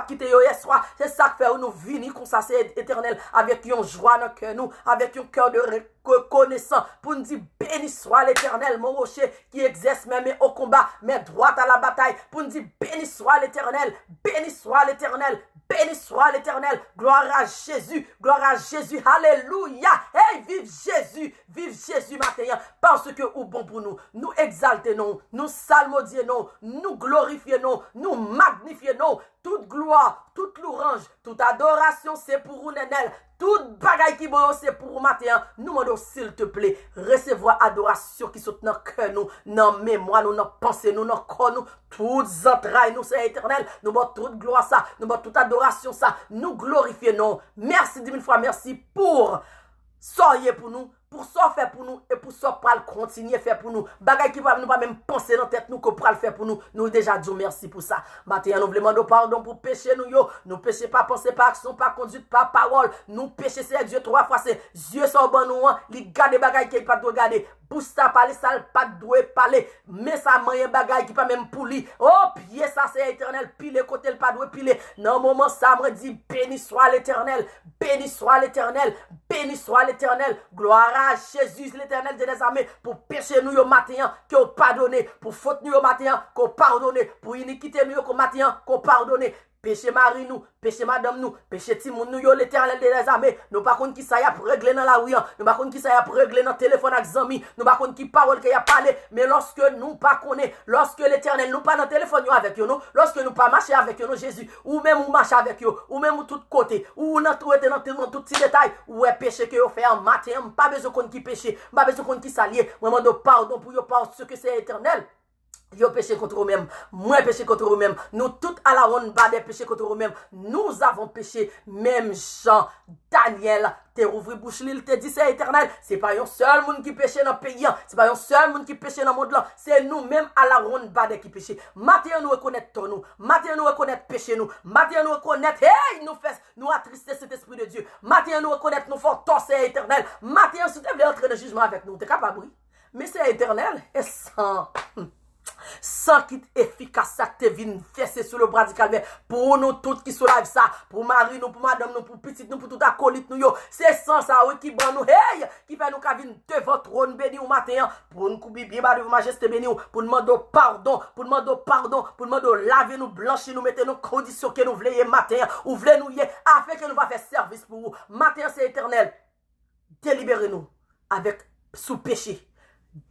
quitter hier soir, c'est ça que fait nous venir comme ça c'est éternel avec une joie dans cœur nous, avec un cœur de reconnaissant pour nous dire béni soit l'éternel mon rocher qui exerce même au combat mais droit à la bataille, pour nous dire béni soit l'éternel, béni soit l'éternel. Béni soit l'éternel, gloire à Jésus, alléluia, hey, vive Jésus matin, parce que ou bon pour nous, nous exaltons, nous salmodions, nous glorifions, nous magnifions, toute gloire, toute louange, toute adoration, c'est pour vous, Nenel. Toute bagaille qui bon, c'est pour vous, matin. Nous demandons, s'il te plaît, recevoir adoration qui saute dans le cœur, nous, dans la mémoire, nous, dans la pensée, nous, dans le corps, nous, toutes entrailles, nous, c'est éternel. Nous demandons toute gloire, ça. Nous demandons toute adoration, ça. Nous glorifions, non. Merci 10 000 fois, merci pour soyez pour nous, pour ça faire pour nous et pour ça pral continuer faire pour nous. Bagay qui va nous pas même penser dans tête nous qu'on pral faire pour nous. Nous déjà disons merci pour ça. Maintenant nous voulons demander pardon pour péché nous yo. Nous péché pas penser pas action, pas conduite, pas parole. Nous péché c'est Dieu trois fois c'est Dieu sont bon nous, li garder bagay qui pas de regarder. Bouche ça parler ça pas doué parler. Mais ça moyen bagay qui pas même pour lui. Oh pied ça c'est éternel pile côté le pas doué pile. Dans moment ça me dit béni soit l'Éternel. Béni soit l'Éternel. Béni soit l'Éternel. Gloire à Jésus l'Éternel des armées pour péché nous au matin qu'on pardonne, pour faute nous au matin qu'on pardonne, pour iniquité nous au matin qu'on pardonne. Péché mari nous, péché madame nous, péché timoun nous yo l'Éternel des armées. Nous pas contre qui ça y a régler dans la rue, nous pas contre qui ça y a régler dans téléphone avec zami, nous pas contre qui parole qui a parlé, mais lorsque nous pas connaît, lorsque l'Éternel nous pas dans téléphone avec nous, lorsque nous pas marcher avec nous Jésus, ou même ou marcher avec eux, ou même ou tout côté, ou dans tout tout petit détail, ou est péché que yo fait en matin, pas besoin contre qui péché, pas besoin contre qui s'allier, moi demande pardon pour yo parce que c'est éternel. Yo péché contre eux-mêmes, moi péché contre eux-mêmes, nous tous à la ronde bas des péchés contre eux-mêmes, nous avons péché, même Jean, Daniel, t'es ouvri bouche l'île, te dit c'est éternel, c'est pas un seul monde qui péché dans le pays, c'est pas un seul monde qui péché dans le monde là, c'est nous-mêmes à la ronde bas des qui péché. Maintenant nous reconnaître nous, maintenant nous reconnaître péché nous, maintenant nous reconnaître, hey, nous fait, nous attrister cet esprit de Dieu, maintenant nous reconnaître nous fort c'est éternel, maintenant si tu veux entrer dans le jugement avec nous, t'es capable, oui, mais c'est éternel, et sans qui efficace ça te vient fesser sur le bras du calvaire pour nous toutes qui sont là ça pour mari nous pour madame nous pour petite nous pour tout acolyte nous yo c'est sans ça oui qui bon nous hey qui fait nous ka vinn devant trône béni au matin pour nous couper bien bas devant majesté béni pour demander pardon pour demander laver nous blanchir nous mettre nos conditions que nous voulons matin ou voulez nous afin que nous va faire service pour vous matin c'est éternel délibérez-nous avec sous péché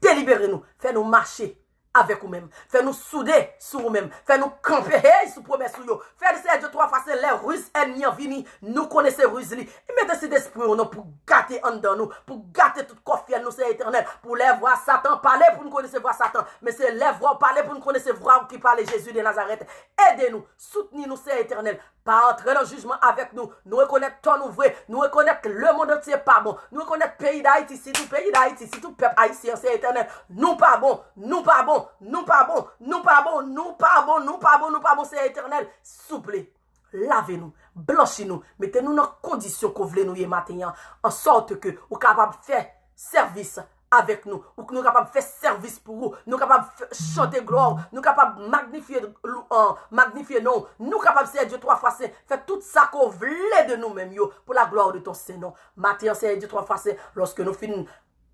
délibérez-nous fais-nous marcher avec vous-même. Fais-nous souder sur vous-même. Fais-nous camper sous promesse sur vous. Fais Dieu trois fois les ruses ennemis en vini. Nous connaissons ruses li. Et mettez cet esprit pour gâter en dedans nous. Pour gâter toute confiance nous c'est éternel. Pour les voir Satan parler pour nous connaître voir Satan. Mais c'est les voir parler pour nous connaître voir qui parle Jésus de Nazareth. Aidez-nous. Soutenez-nous c'est éternel. Pas entrer dans le jugement avec nous. Nous reconnaître ton ouvré. Nous reconnaître le monde entier pas bon. Nous reconnaître le pays d'Haïti. Si tout pays d'Haïti, si tout peuple haïtien, c'est éternel. Nous pas bon. Nous pas bon. Nous pas bon. Nous pas bon. Nous pas bon. Nous pas bon. Nous pas bon. C'est éternel. Souple. Lavez-nous. Blanchez-nous. Mettez-nous dans conditions qu'on voulait nous y matin. En sorte que vous capable de faire service avec nous, ou que nous capables de faire service pour vous, nous capables de chanter gloire, nous capables de magnifier non, nous capables de faire Dieu trois fois saint, faire tout ça qu'on voulait de nous-mêmes pour la gloire de ton Saint-Nom. Matin, c'est Dieu trois fois saint, lorsque nous finissons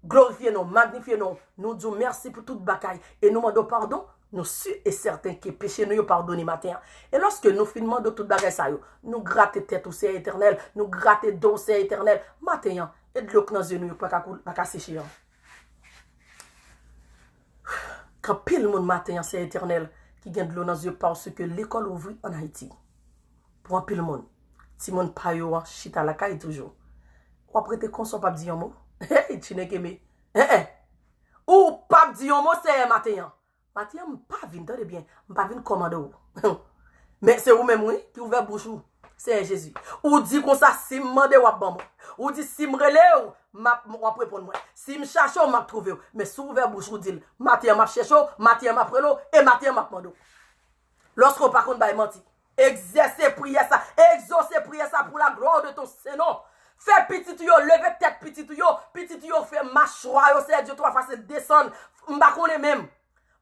glorifier non, magnifier non, nous disons merci pour toute bataille et nous demandons pardon. Nous sommes certains qui péché nous pardonner matin. Et lorsque nous finissons de toute bagaille ça nous gratter tête au c'est éternel, nous gratter dos c'est éternel matin et de l'eau dans les yeux nous pas sécher. Quand pile monde matin c'est éternel qui gagne de l'eau dans les yeux parce que l'école ouvre en Haïti. Pour un pile monde. Si monde pas yo chita la caille toujours. Ou après te consommer pas dire un mot. Tu n'es qu'aimé. Ou pas dire un mot c'est matin. Matin pas vinn tande bien, pas vinn commander ou. Mais c'est vous même oui qui ouvert bouche ou. C'est Jésus. Ou dit comme ça si m'mande ou bon. Ou dit si m'rele ou m'a répondre moi. Si me cherche ou m'a trouver. Mais si ouvert bouche ou dit matin m'a cherche, matin m'a prelo et matin m'a demande. Lorsqu'on par contre ba menti. Exercer prière ça, exaucer prière ça pour la gloire de ton Saint-Nom. Fais petit yo, levez tête petit yo fait mâchoire yo c'est Dieu trois fois c'est descendre, m'pa connait même.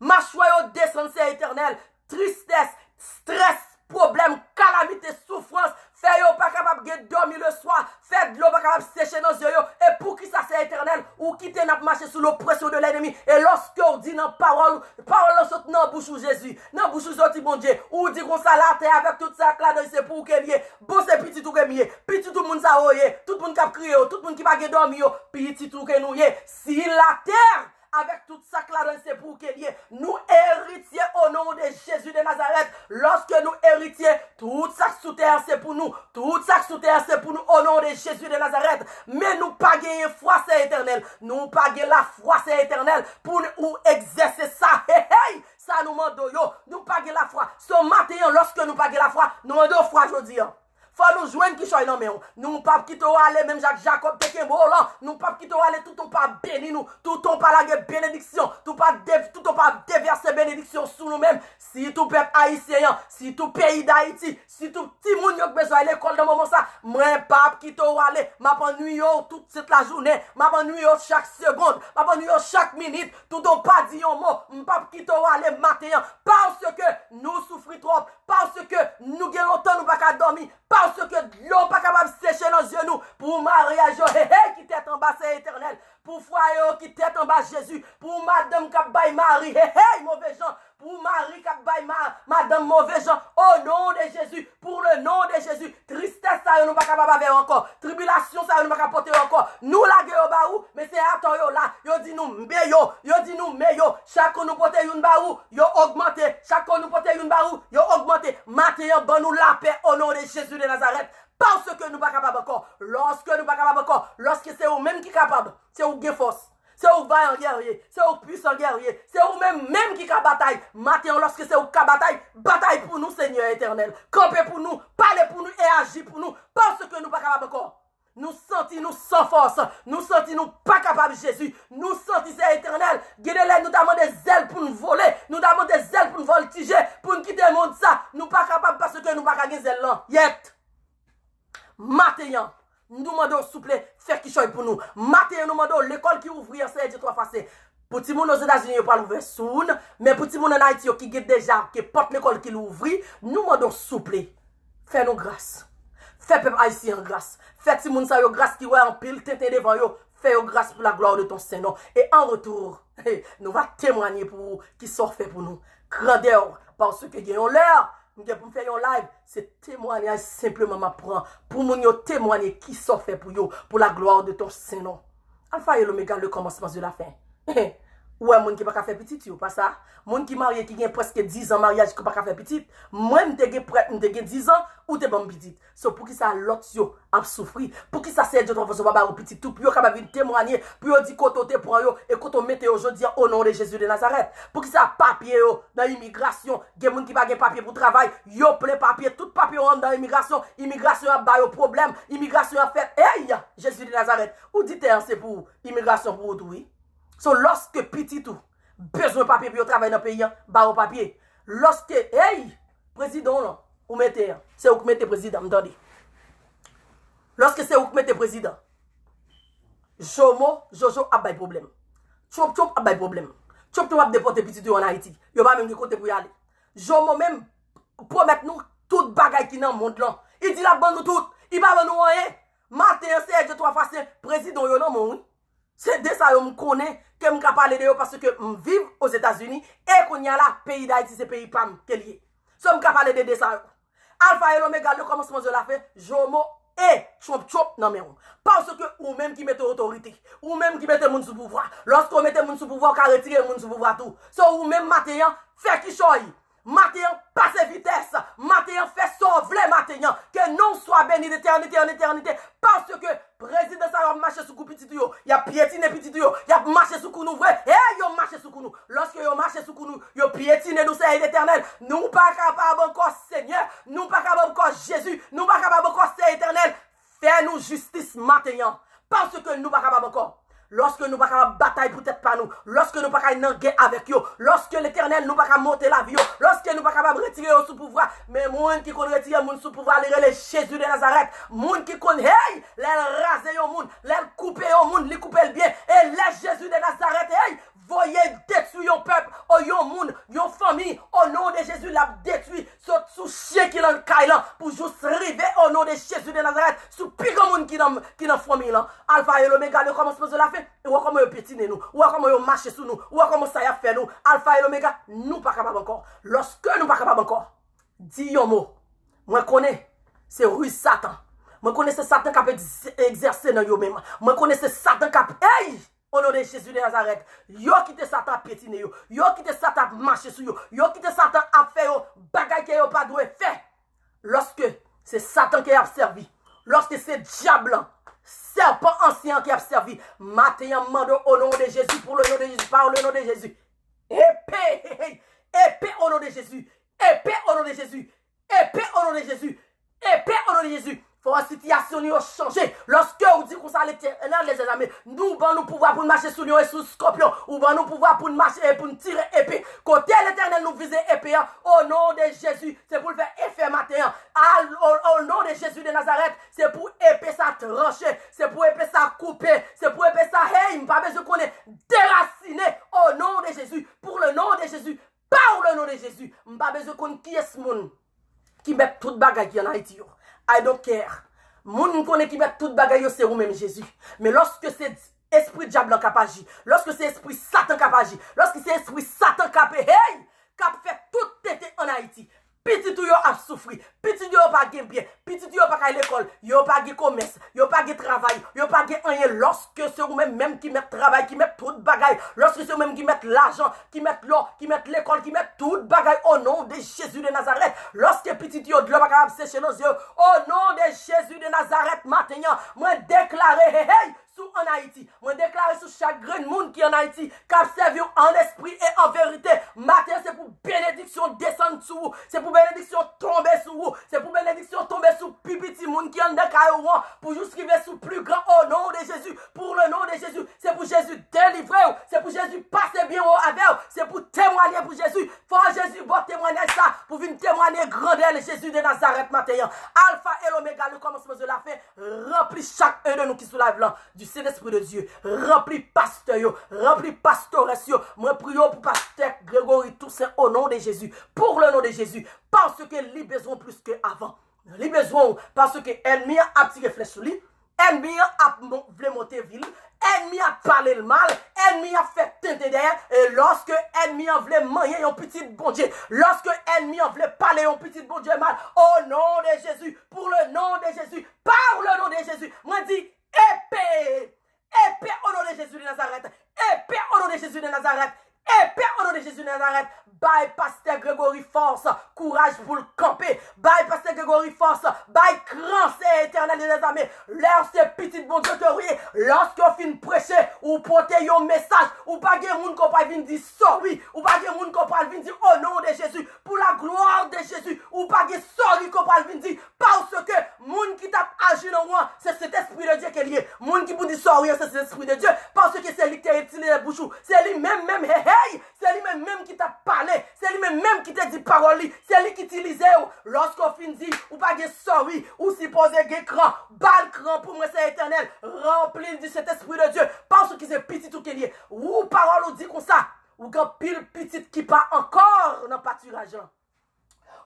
Mâchoire yo descendre c'est éternel, tristesse, stress, problème, calamité, souffrance, fait yo pas capable de dormir le soir, fait de l'eau pas capable de sécher dans les yeux et pour qui ça c'est éternel ou quitter n'a marcher sous l'oppression de l'ennemi et lorsque on dit dans parole saute dans bouche de Jésus, dans bouche de bon Dieu, ou dit qu'on ça la terre avec tout ça là c'est pour qu'elle y bon c'est petit tout que petit tout monde ça oye, tout monde qui a crié, tout monde qui pas dormir, petit tout que nous y si la terre avec tout ça là c'est pour qu'il y ait nous héritiers au nom de Jésus de Nazareth. Lorsque nous héritiers, tout ça sous terre c'est pour nous. Tout ça sous terre c'est pour nous au nom de Jésus de Nazareth. Mais nous pas gagner foi c'est éternel. Nous pas gagner la foi c'est éternel pour nous exercer ça. Hey, hey, ça nous demande yo. Nous pas gagner la foi. Ce matin lorsque nous pas gagner la foi, nous demandons foi aujourd'hui. Faut nous joindre qui choy non mais nous pas quitter aller même Jacques Jacob te là nous pas quitter aller tout on pas béni nous tout on pas la bénédiction tout on pas déverser bénédiction sur nous même si tout peuple haïtien si tout pays d'Haïti si tout petit monde yo besoin l'école dans moment ça moi pas quitter aller m'a ennuyé toute cette la journée m'a ennuyé chaque seconde m'a ennuyé chaque minute tout on pas dit un mot m'pas quitter aller matin parce que nous souffrons trop parce que nous gagnons longtemps nous pas dormir parce que l'eau pas capable de sécher dans les genoux pour mariage qui tête en bas c'est éternel pour foyer qui tête en bas Jésus pour madame qui baille mari mauvais gens pour Marie qui baille madame mauvais gens au nom de Jésus pour le nom de Jésus tristesse ça nous pas capable faire encore tribulation ça nous pas capable porter encore nous la gueule baou mais c'est attends yo là yo dit nous meilleur chaque nous porter une baou yo augmenté chaque nous porter une baou yo augmenté maintenant bon nous la paix au nom de Jésus de Nazareth parce que nous pas capable encore lorsque nous pas capable encore lorsque c'est vous même qui capable c'est vous qui force c'est vous vaillant guerrier, c'est vous puissant guerrier, c'est vous même qui a bataille. Maintenant, lorsque c'est vous qui bataille pour nous, Seigneur éternel. Campez pour nous, parlez pour nous et agissez pour nous, parce que nous pas capables encore. Nous sentons nous sans force, nous sentons nous pas capables Jésus, nous sentons c'est éternel. Guidez-les, nous avons des ailes pour nous voler, nous avons des ailes pour nous voltiger, pour nous quitter le monde ça. Nous pas capables parce que nous pas capables des ailes là. Yet. Maintenant. Nous demandons s'il vous plaît, faire qui choisit pour nous. Matin, nous demandons l'école qui ouvre, c'est de trois faces. Pour tout le monde aux États-Unis, il n'y a pas l'ouvrir soon. Mais pour tout le monde en Haïti, qui est déjà, qui porte l'école qui l'ouvre, nous demandons s'il vous plaît, fais-nous grâce. Fais peuple haïtien grâce. Fais tout le monde ça, grâce qui ouais en pile, t'étais devant yo. Fais grâce pour la gloire de ton Saint-Nom. Et en retour, nous allons témoigner pour vous qui sort fait pour nous. Grandeur, parce que gagnons l'heure. Pour faire un live, c'est témoignage simplement m'apprend. Pour mon témoigner qui sont fait pour la gloire de ton Saint-Nom. Alpha et l'oméga, le commencement de la fin. Ouais, moun qui pas faire petit, ou pas ça? Moun qui marié qui a presque 10 ans mariage qui pas faire petit. Moi, m'te 10 ans ou t'es bon petit. So pour qui ça l'autre yo a souffri, pour qui ça c'est de façon baba ou petit tout, pour yo capable témoigner, pour yo di kotote pour yo et koto mette aujourd'hui au nom de Jésus de Nazareth. Pour qui ça papier yo dans immigration, gen moun qui pas gen papier pour travail, yo plein papier, tout papier rentre dans immigration a ba yo problème, immigration a fait hey Jésus de Nazareth. Ou dit c'est pour immigration pour tout oui. So, lorsque petit tout, besoin de papier pour travailler dans le pays, bah au papier. Lorsque, hey, président, là, ou mettez, c'est vous qui mettez président, m'entendez. Lorsque c'est vous qui mettez président, Jojo a pas de problème. Chop a pas de problème. Chop a déporté petit tout en Haïti. Yo pas même de côté pour y aller. Jomo même, promet nous toute bagaille qui dans le monde là. Il dit la bande nous tout. Il va nous rien. Matin, c'est de trois faces, président, yo non, mon. C'est de ça que je connais, que je parle de eux parce que je vis aux États-Unis et qu'on y a là, pays d'Haïti, c'est pays PAM, qui est lié. So, je parle de ça. Alpha et l'Oméga, le commencement de la fin, Jomo et Chop, non mais parce que ou même qui mettez autorité, ou même qui mettez moun sous pouvoir. Lorsqu'on mettez moun sous pouvoir, on retire moun sous pouvoir tout. So, ou même matin, fait qui choisit. Matin, passe vitesse. Matin, fait sauver matin. Que non soit béni d'éternité en éternité. Parce que président ça va marcher sous coup petit yo. Il y a piétiné petit yo. Il y a marché sous coup nous vrai. Et yo marché sous coup nous. Lorsque yo marché sous coup nous, yo piétiné nous c'est l'éternel. Nous pas capable encore Seigneur. Nous pas capable encore Jésus. Nous pas capable encore c'est éternel. Fais-nous justice matin. Parce que nous pas capable encore. Lorsque nous pas capable bataille peut-être pas nous, lorsque nous pas capable guerre avec eux, lorsque l'Éternel nous pas capable monter la vie, lorsque nous pas capable retirer au sous pouvoir, mais moun qui connaît retirer moun sous pouvoir, les Jésus de Nazareth, moun qui connaît hey, les raser au monde, les couper au monde, les couper le bien et les Jésus de Nazareth, hey, voyez détruire un peuple, un monde, une famille, au nom de Jésus l'a détruit, sous chien qui dans le caïlan pour juste arriver au nom de Jésus de Nazareth, sous pire monde qui dans famille là, Alpha et l'Oméga, le commencement de la fin. Ou comment vous pétiner nous, ou comment vous marchez sous nous, ou comment ça y a fait nous, Alpha et l'Oméga, nous pas capables encore. Lorsque nous pas capables encore, dis un mot. Moi connais, c'est rue Satan. Moi connais c'est Satan qui a exercé dans yo même. Moi connais c'est Satan qui a hey, Au nom de Jésus de Nazareth, yo quitté Satan pétiner yo quitté Satan marcher sur yo quitté Satan a fait yo bagay que yo pas doit faire. Lorsque c'est Satan qui a servi, lorsque c'est diable, serpent ancien qui a servi, matin mando au nom de Jésus, pour le nom de Jésus, par le nom de Jésus. Épée, épée au nom de Jésus, épée au nom de Jésus, épée au nom de Jésus, épée au nom de Jésus. Faut une situation qui changer. Lorsque vous dites qu'on s'allait les amis, nous nous pouvoir pour marcher sous lion et sous scorpion, ou nous pouvoir pour marcher et pour tirer épée. Côté l'Éternel nous vise épée, au nom de Jésus, c'est pour le faire effet matin. Au nom de Jésus de Nazareth, c'est pour épée ça trancher, c'est pour épée ça couper, c'est pour épée ça hey, pas besoin qu'on est déraciné au nom de Jésus, pour le nom de Jésus, par le nom de Jésus, pas besoin qu'on qui est ce monde qui met toute bagaille qui en Haïti. I don't care. Moun connaît qui met toute bagaille c'est ou même Jésus. Mais lorsque c'est esprit diable qui a agi, lorsque c'est esprit Satan qui a agi, lorsque c'est esprit Satan qui a fait tout tété en Haïti, petit tout yo a souffri, petit yo pas gen bien, petit yo pas à l'école, yo pas gen commerce, yo pas gen travail, yo pas gen rien. Lorsque c'est ou même qui met travail, qui met toute bagaille, lorsque c'est ou même qui met l'argent, qui met l'or, qui met l'école, qui met toute bagaille au nom de Jésus de Nazareth. Lorsque petit yo de l'eau pas capable sécher nos yeux, au nom de Jésus de Nazareth maintenant, moi déclarer hey en Haïti, moi déclare sur chaque grain de monde qui en Haïti, qui a servi en esprit et en vérité. Matin, c'est pour bénédiction descendre sur vous, c'est pour bénédiction tomber sur vous, c'est pour bénédiction tomber sur plus petit monde qui en décaille pour jusqu'arriver sous plus grand au nom de Jésus, pour le nom de Jésus, c'est pour Jésus délivrer, c'est pour Jésus passer bien au avec, c'est pour témoigner pour Jésus. Faut Jésus bon témoignage ça, pour venir témoigner grandeur Jésus de Nazareth matin. Alpha et l'oméga, le commencement de la fin, remplit chacun de nous qui soulève là, du Saint-Esprit de Dieu, rempli pasteur, rempli pastoresse. Moi prions pour pasteur Grégory Toussaint au nom de Jésus, pour le nom de Jésus, parce que lui besoin plus que avant. Lui besoin parce que ennemi a tiré flèche sur lui, ennemi a voulu monter ville, ennemi a parlé le mal, ennemi a fait tenter derrière, et lorsque ennemi a voulu manger un petit bon Dieu, lorsque ennemi a voulu parler un petit bon Dieu mal, au nom de Jésus, pour le nom de Jésus, par le nom de Jésus, moi dis épée, épée au nom de Jésus de Nazareth, épée au nom de Jésus de Nazareth, épée au nom de Jésus de Nazareth. Bye pasteur Grégory force, courage pour le camper. Bye pasteur Grégory force, bye grand c'est éternel des armées. L'air c'est petit bon Dieu te rie. Lorsqu'on finit prêcher ou porter un message, ou pas de monde qu'on peut venir dire sorry, ou pas de monde qu'on peut venir dire au nom de Jésus, pour la gloire de Jésus, ou pas de sorry qu'on peut venir dire parce que monde qui t'a agi dans moi, c'est cet esprit de Dieu qui est lié. Monde qui vous dit sorry, c'est cet esprit de Dieu parce que c'est lui qui a utilisé les bouchons, c'est lui même hey, c'est lui même qui t'a parlé. C'est lui-même qui te dit parole, c'est lui qui utilise. Lorsqu'on finit, ou pas de sorry, ou si posé des crans, balle cran pour moi c'est éternel, rempli de cet esprit de Dieu, parce que c'est petit tout qui est lié. Ou parole ou dit comme ça, ou quand pile petit qui part encore dans le pâturage.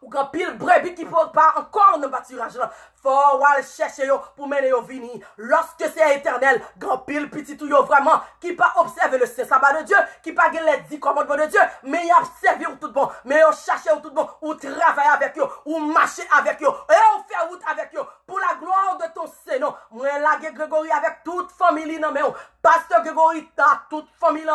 Ou quand pile brebis qui part encore dans le pâturage. Faut aller chercher pour mener au vini. Lorsque c'est éternel, grand pile petit tout vraiment, qui pas observer le saint sabbat de Dieu, qui pas les 10 commandements de Dieu, mais il a servi tout bon, mais il chercher tout bon, ou travailler avec eux, ou marcher avec eux, et on fait route avec eux, pour la gloire de ton Seigneur. Moi, là, Grégory avec toute famille, non, mais pasteur Grégory, toute famille,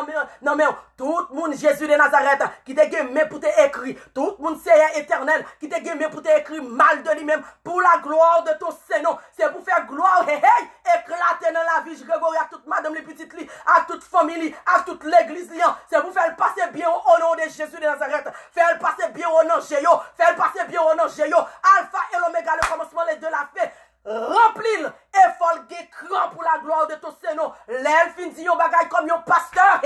non, mais tout le monde, Jésus de Nazareth, qui te gagne pour te écrire, tout le monde, c'est éternel, qui te gagne pour te écrire mal de lui-même, pour la gloire de ton Seigneur, c'est pour faire gloire, éclater dans la vie, Grégory, à toute madame les petites li, à toute famille, à toute l'église, c'est pour faire passer bien au nom de Jésus de Nazareth, faire passer bien au nom de Jésus, faire passer bien au nom de Jésus, Alpha et l'oméga, le commencement les deux la fait, remplis et folguer cran pour la gloire de ton Seigneur. L'elle fin dit yon bagay comme yon pasteur,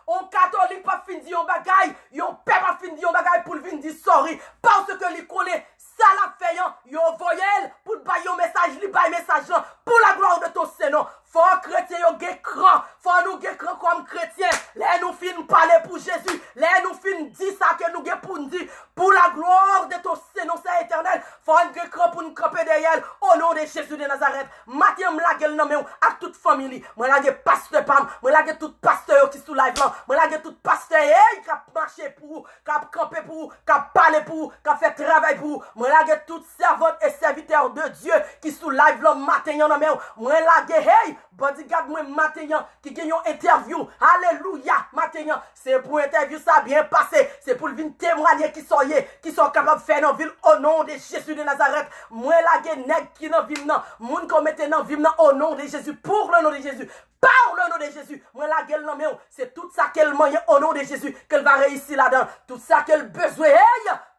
on catholique pas fin dit yon bagay, yon père pas fin dit yon bagay pour le vin dire sorry, parce que li connaît ça la fait yon voyelle pour bailler yon message, li bailler message pour la gloire de ton Seigneur. Faut chrétien yon gen cran, faut nous gen cran comme chrétien. Les nous fin parler pour Jésus, les nous fin dire ça que nous gen pour nous dire pour la gloire de ton Seigneur, c'est éternel. Faut un gen cran pour nous camper derrière au nom de Jésus de Nazareth. Matin m'la gel nan men à toute famille. Moi la gen pasteur Pam, moi la gen tout pasteur qui sous live là. Moi la gen tout pasteur qui a marché pour vous, qui a camper pour vous, qui a parlé pour vous, qui a fait travail pour vous. Moi la gen tout servante et serviteur de Dieu qui sous live là matin nan men. Moi la gen bodyguard moi matin qui gagne une interview. Alléluia, matin c'est pour interview ça bien passé, c'est pour venir témoigner qui sont capables de faire dans ville au nom de Jésus de Nazareth. Moi la gen nèg qui dans ville nan, moun qu'on mette dans ville nan au nom de Jésus, pour le nom de Jésus. Par le nom de Jésus, moi la gueule non mais c'est tout ça qu'elle mange au nom de Jésus qu'elle va réussir là-dedans, tout ça qu'elle besoin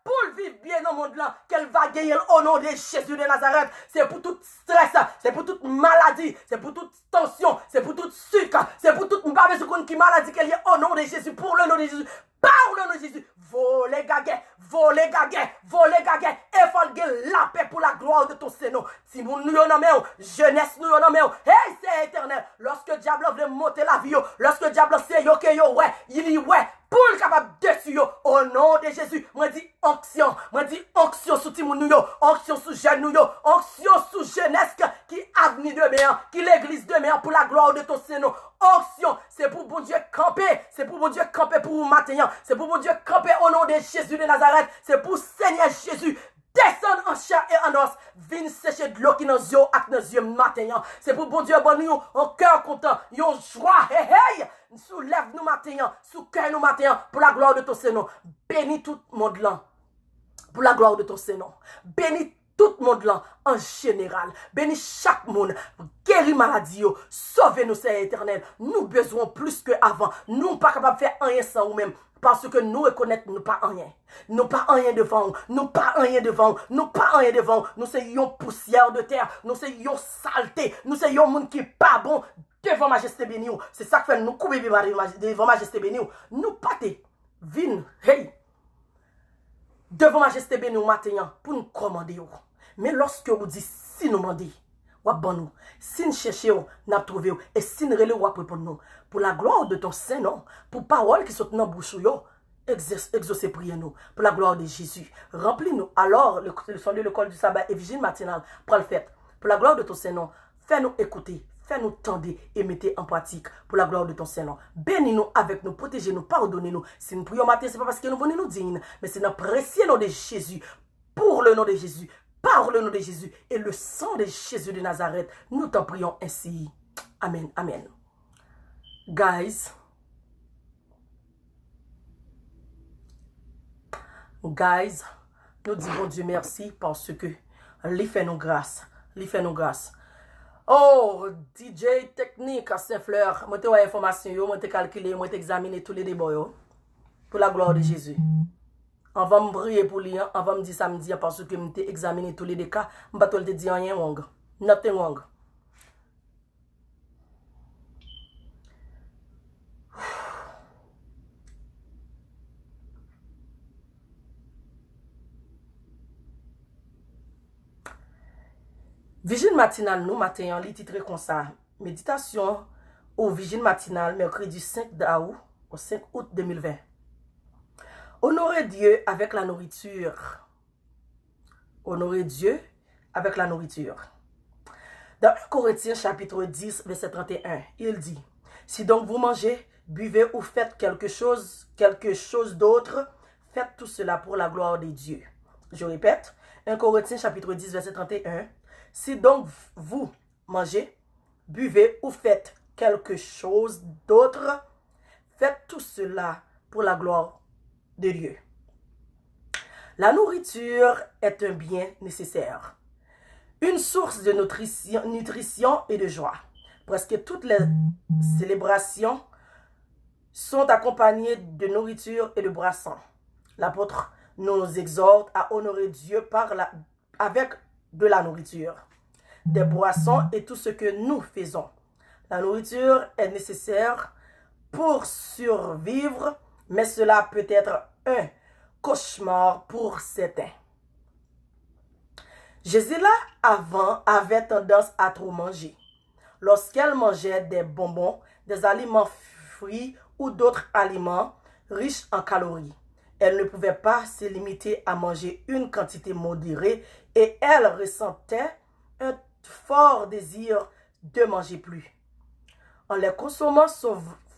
pour vivre bien dans le monde là, qu'elle va gagner au nom de Jésus de Nazareth. C'est pour tout stress, c'est pour toute maladie, c'est pour toute tension, c'est pour tout sucre, c'est pour toute qui maladie qu'elle y a au nom de Jésus, pour le nom de Jésus. Par le nom de Jésus, voler gaguet, et faut la paix pour la gloire de ton Seigneur. Si nous nous nommons, jeunesse nous nommons, hey c'est éternel. Lorsque diable veut monter la vie, lorsque diable sait yo que yo ouais, il y ouais, pour le capable de yo au nom de Jésus. Moi dis onction sous timoun yo, onction sous jeune yo, onction sous jeunesse qui avenir demain, qui l'église demain pour la gloire de ton Seigneur. Onction, c'est pour bon Dieu camper, c'est pour bon Dieu camper pour vous matin, c'est pour bon Dieu camper au nom de Jésus de Nazareth, c'est pour Seigneur Jésus descendre en chair et en os, vin sécher de l'eau qui dans yeux ak dans yeux matin. C'est pour bon Dieu bon nous en cœur content, yon joie, hey, soulève nous matin, sous cœur nous matin pour la gloire de ton Seigneur. Bénis tout le monde là pour la gloire de ton Seigneur. Bénis tout le monde là en général. Bénis chaque monde. Guéris maladie. Sauvez-nous, Seigneur éternel. Nous besoin plus que avant. Nous pas capables de faire rien sans nous-mêmes. Parce que nous reconnaissons nous pas rien. Nous pas rien devant. Nous pas rien devant. Nous pas rien devant. Nous sommes poussière de terre. Nous sommes saleté. Nous sommes monde qui pas bon devant majesté béni. C'est ça que fait nous couper devant majesté béni. Nous pas vin. Hey. Devant majesté béni matin pour nous commander. Mais lorsque vous dites si nous demandons, ou bon nous, si nous cherchons, nous trouvons, et si nous relevons pour nous, pour la gloire de ton Saint-Nom, pour parole qui sont dans la bouche, exaucer prier nous, pour la gloire de Jésus. Remplis-nous. Alors, le son de l'école du sabbat et vigile matinale, pour le fait, pour la gloire de ton Saint-Nom, fais-nous écouter, fais-nous tendre et mettez en pratique pour la gloire de ton Saint-Nom. Bénis-nous avec nous, protégez-nous, pardonnez-nous. Si nous prions matin, ce n'est pas parce que nous venons nous dignes, mais c'est dans le précieux nom de Jésus, pour le nom de Jésus. Par le nom de Jésus et le sang de Jésus de Nazareth, nous t'en prions ainsi. Amen, amen. Guys, nous disons Dieu merci parce que lui fait nos grâces. Oh, DJ technique à Saint-Fleur, moi t'ai information, moi t'ai calculé, moi t'ai examiné tous les débats pour la gloire de Jésus. On va me prier pour lui, on va me dire samedi parce que je examiné tous les cas, je ne vais pas te dire rien, nothing wrong. Vigile matinale, nous, matin, les titre comme ça. Méditation au vigile matinale, mercredi 5 août, au 5 août 2020. Honorer Dieu avec la nourriture. Honorer Dieu avec la nourriture. Dans 1 Corinthiens chapitre 10, verset 31, il dit, si donc vous mangez, buvez ou faites quelque chose d'autre, faites tout cela pour la gloire de Dieu. Je répète, 1 Corinthiens chapitre 10, verset 31, si donc vous mangez, buvez ou faites quelque chose d'autre, faites tout cela pour la gloire de Dieu. La nourriture est un bien nécessaire, une source de nutrition et de joie. Presque toutes les célébrations sont accompagnées de nourriture et de boissons. L'apôtre nous exhorte à honorer Dieu avec de la nourriture, des boissons et tout ce que nous faisons. La nourriture est nécessaire pour survivre, mais cela peut être un cauchemar pour certains. Gisela avant avait tendance à trop manger. Lorsqu'elle mangeait des bonbons, des aliments frits ou d'autres aliments riches en calories, elle ne pouvait pas se limiter à manger une quantité modérée et elle ressentait un fort désir de manger plus. En les consommant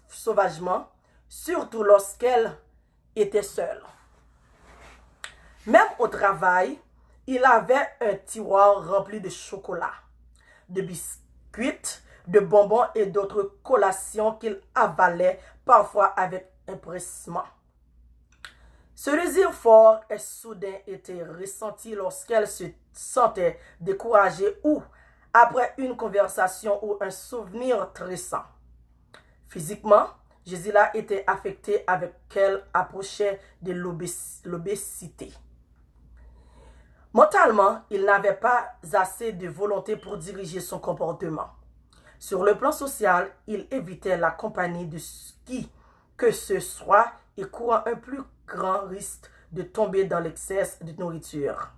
sauvagement, surtout lorsqu'elle était seule. Même au travail, il avait un tiroir rempli de chocolat, de biscuits, de bonbons et d'autres collations qu'il avalait parfois avec empressement. Ce désir fort et soudain était ressenti lorsqu'elle se sentait découragée ou après une conversation ou un souvenir tressant. Physiquement, Gisela était affectée avec qu'elle approchait de l'obésité. Mentalement, il n'avait pas assez de volonté pour diriger son comportement. Sur le plan social, il évitait la compagnie de qui que ce soit et courait un plus grand risque de tomber dans l'excès de nourriture.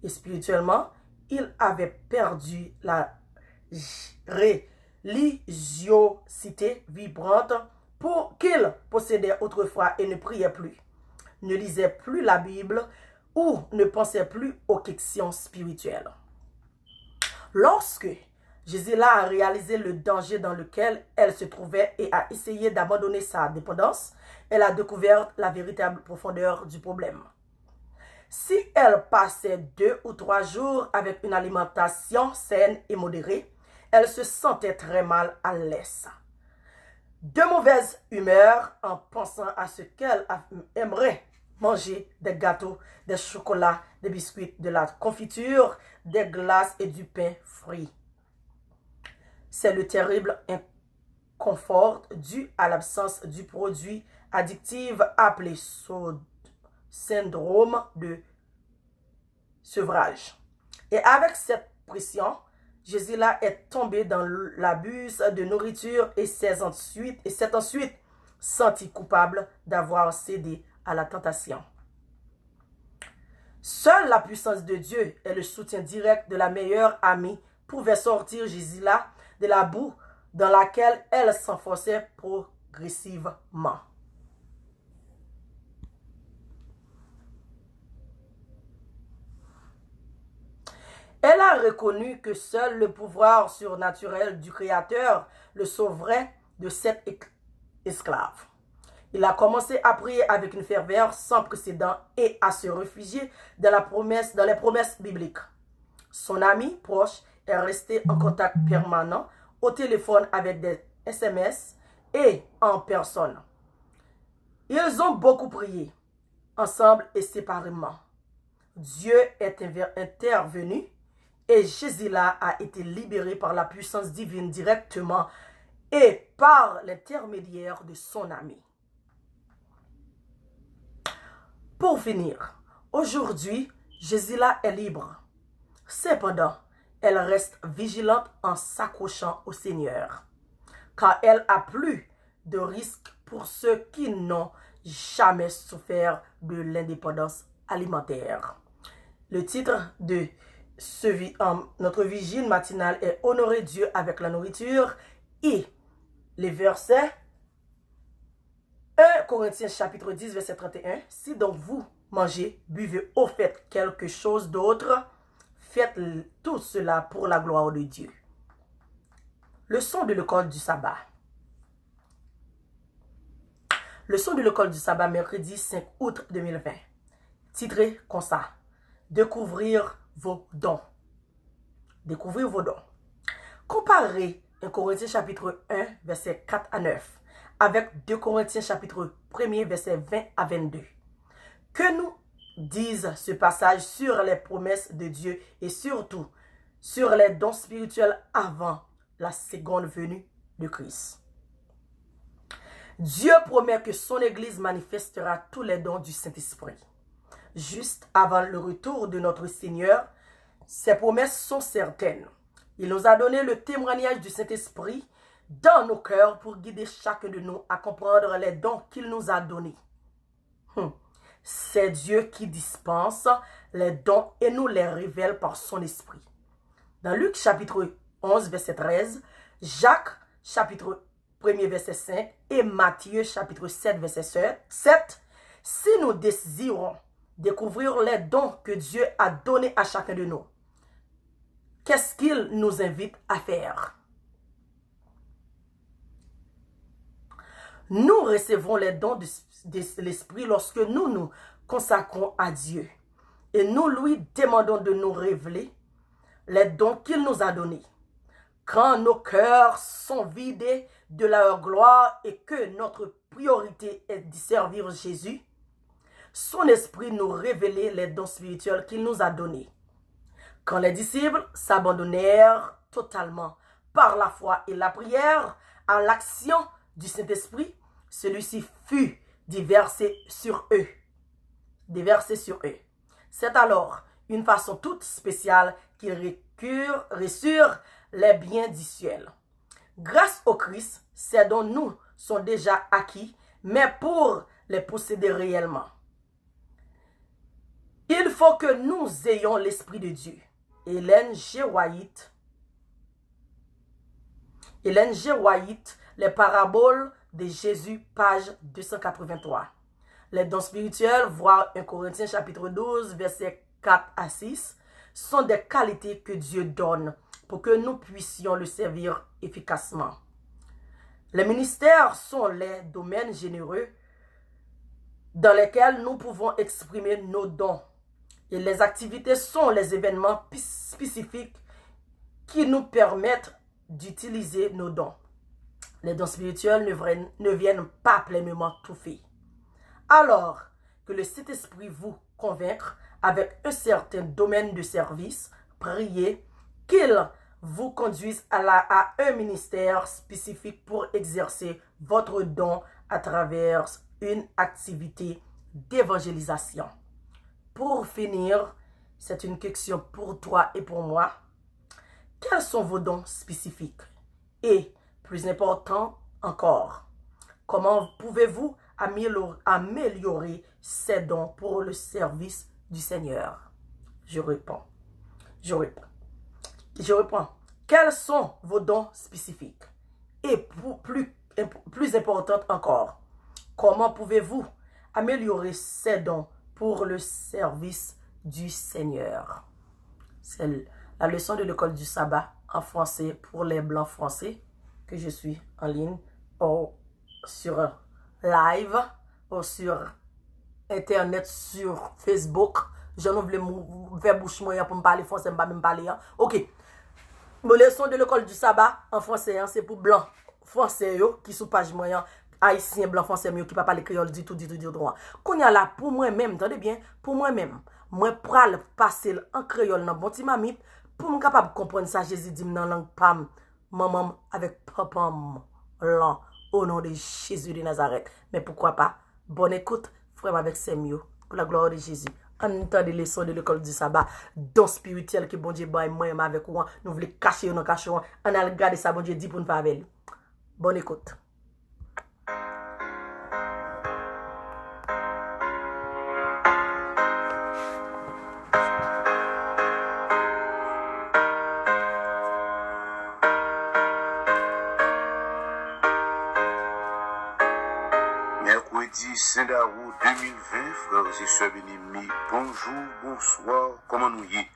Et spirituellement, il avait perdu la religiosité vibrante qu'il possédait autrefois et ne priait plus, ne lisait plus la Bible ou ne pensait plus aux questions spirituelles. Lorsque Gisela a réalisé le danger dans lequel elle se trouvait et a essayé d'abandonner sa dépendance, elle a découvert la véritable profondeur du problème. Si elle passait 2 ou 3 jours avec une alimentation saine et modérée, elle se sentait très mal à l'aise. De mauvaise humeur en pensant à ce qu'elle aimerait manger des gâteaux, des chocolats, des biscuits, de la confiture, des glaces et du pain frit. C'est le terrible inconfort dû à l'absence du produit addictif appelé syndrome de sevrage. Et avec cette pression, Gisela est tombée dans l'abus de nourriture et s'est ensuite sentie coupable d'avoir cédé à la tentation. Seule la puissance de Dieu et le soutien direct de la meilleure amie pouvaient sortir Gisela de la boue dans laquelle elle s'enfonçait progressivement. Elle a reconnu que seul le pouvoir surnaturel du Créateur le sauverait de cet esclave. Il a commencé à prier avec une ferveur sans précédent et à se réfugier dans les promesses bibliques. Son ami proche est resté en contact permanent au téléphone avec des SMS et en personne. Ils ont beaucoup prié, ensemble et séparément. Dieu est intervenu et Gisela a été libérée par la puissance divine directement et par l'intermédiaire de son ami. Pour finir, aujourd'hui, Gisela est libre. Cependant, elle reste vigilante en s'accrochant au Seigneur, car elle a plus de risques pour ceux qui n'ont jamais souffert de l'indépendance alimentaire. Le titre de notre vigile matinale est « Honorer Dieu avec la nourriture » et les versets 1 Corinthiens chapitre 10 verset 31. Si donc vous mangez, buvez ou faites quelque chose d'autre, faites tout cela pour la gloire de Dieu. Leçon de l'école du sabbat. Leçon de l'école du sabbat, mercredi 5 août 2020. Titré comme ça. Découvrir vos dons. Découvrir vos dons. Comparez 1 Corinthiens chapitre 1 verset 4 à 9 avec 2 Corinthiens chapitre 1 verset 20 à 22. Que nous disent ce passage sur les promesses de Dieu et surtout sur les dons spirituels avant la seconde venue de Christ. Dieu promet que son Église manifestera tous les dons du Saint-Esprit. Juste avant le retour de notre Seigneur, ses promesses sont certaines. Il nous a donné le témoignage du Saint-Esprit dans nos cœurs pour guider chacun de nous à comprendre les dons qu'il nous a donnés. C'est Dieu qui dispense les dons et nous les révèle par son esprit. Dans Luc chapitre 11 verset 13, Jacques chapitre 1 verset 5 et Matthieu chapitre 7 verset 7, si nous désirons découvrir les dons que Dieu a donnés à chacun de nous, qu'est-ce qu'il nous invite à faire? Nous recevons les dons de l'Esprit lorsque nous nous consacrons à Dieu et nous lui demandons de nous révéler les dons qu'il nous a donnés. Quand nos cœurs sont vidés de leur gloire et que notre priorité est d'y servir Jésus, son esprit nous révélait les dons spirituels qu'il nous a donnés. Quand les disciples s'abandonnèrent totalement par la foi et la prière à l'action du Saint-Esprit, celui-ci fut déversé sur eux. C'est alors une façon toute spéciale qu'ils reçurent les biens du ciel. Grâce au Christ, ces dons nous sont déjà acquis, mais pour les posséder réellement, il faut que nous ayons l'Esprit de Dieu. Ellen G. White, Les paraboles de Jésus, page 283. Les dons spirituels, voir 1 Corinthiens chapitre 12, versets 4 à 6, sont des qualités que Dieu donne pour que nous puissions le servir efficacement. Les ministères sont les domaines généreux dans lesquels nous pouvons exprimer nos dons. Et les activités sont les événements spécifiques qui nous permettent d'utiliser nos dons. Les dons spirituels ne viennent pas pleinement tout faits. Alors que le Saint-Esprit vous convaincre avec un certain domaine de service, priez qu'il vous conduise à un ministère spécifique pour exercer votre don à travers une activité d'évangélisation. Pour finir, c'est une question pour toi et pour moi. Quels sont vos dons spécifiques? Et, plus important encore, comment pouvez-vous améliorer ces dons pour le service du Seigneur? Je réponds. Quels sont vos dons spécifiques? Et plus important encore, comment pouvez-vous améliorer ces dons pour le service du Seigneur? C'est la leçon de l'école du sabbat en français pour les blancs français que je suis en ligne ou sur live ou sur internet, sur Facebook. Je ne voulais faire bouche moyen pour me parler français, je ne vais pas me parler. Ok. Ma leçon de l'école du sabbat en français, c'est pour blancs français qui sont page moyen. Haïtien, blanc, français, mieux qui ne parle créole du tout. Qu'on y a là, pour moi-même, attendez bien, pour moi-même, moi, pral passer en créole dans bon petit mamite, pour me capable de comprendre ça, Jésus dit dans la langue pam, maman avec papa, là, au nom de Jésus de Nazareth. Mais pourquoi pas? Bonne écoute, frère, avec c'est mieux, pour la gloire de Jésus. En entendant les leçons de l'école du sabbat, don spirituel que bon Dieu baille moi avec moi, nous voulons cacher nous cacher, on a regardé ça, bon Dieu dit pour nous faire avec. Bonne écoute. Mercredi 5 août 2020, frères et sœurs bien-aimés, bonjour, bonsoir, comment nous y est?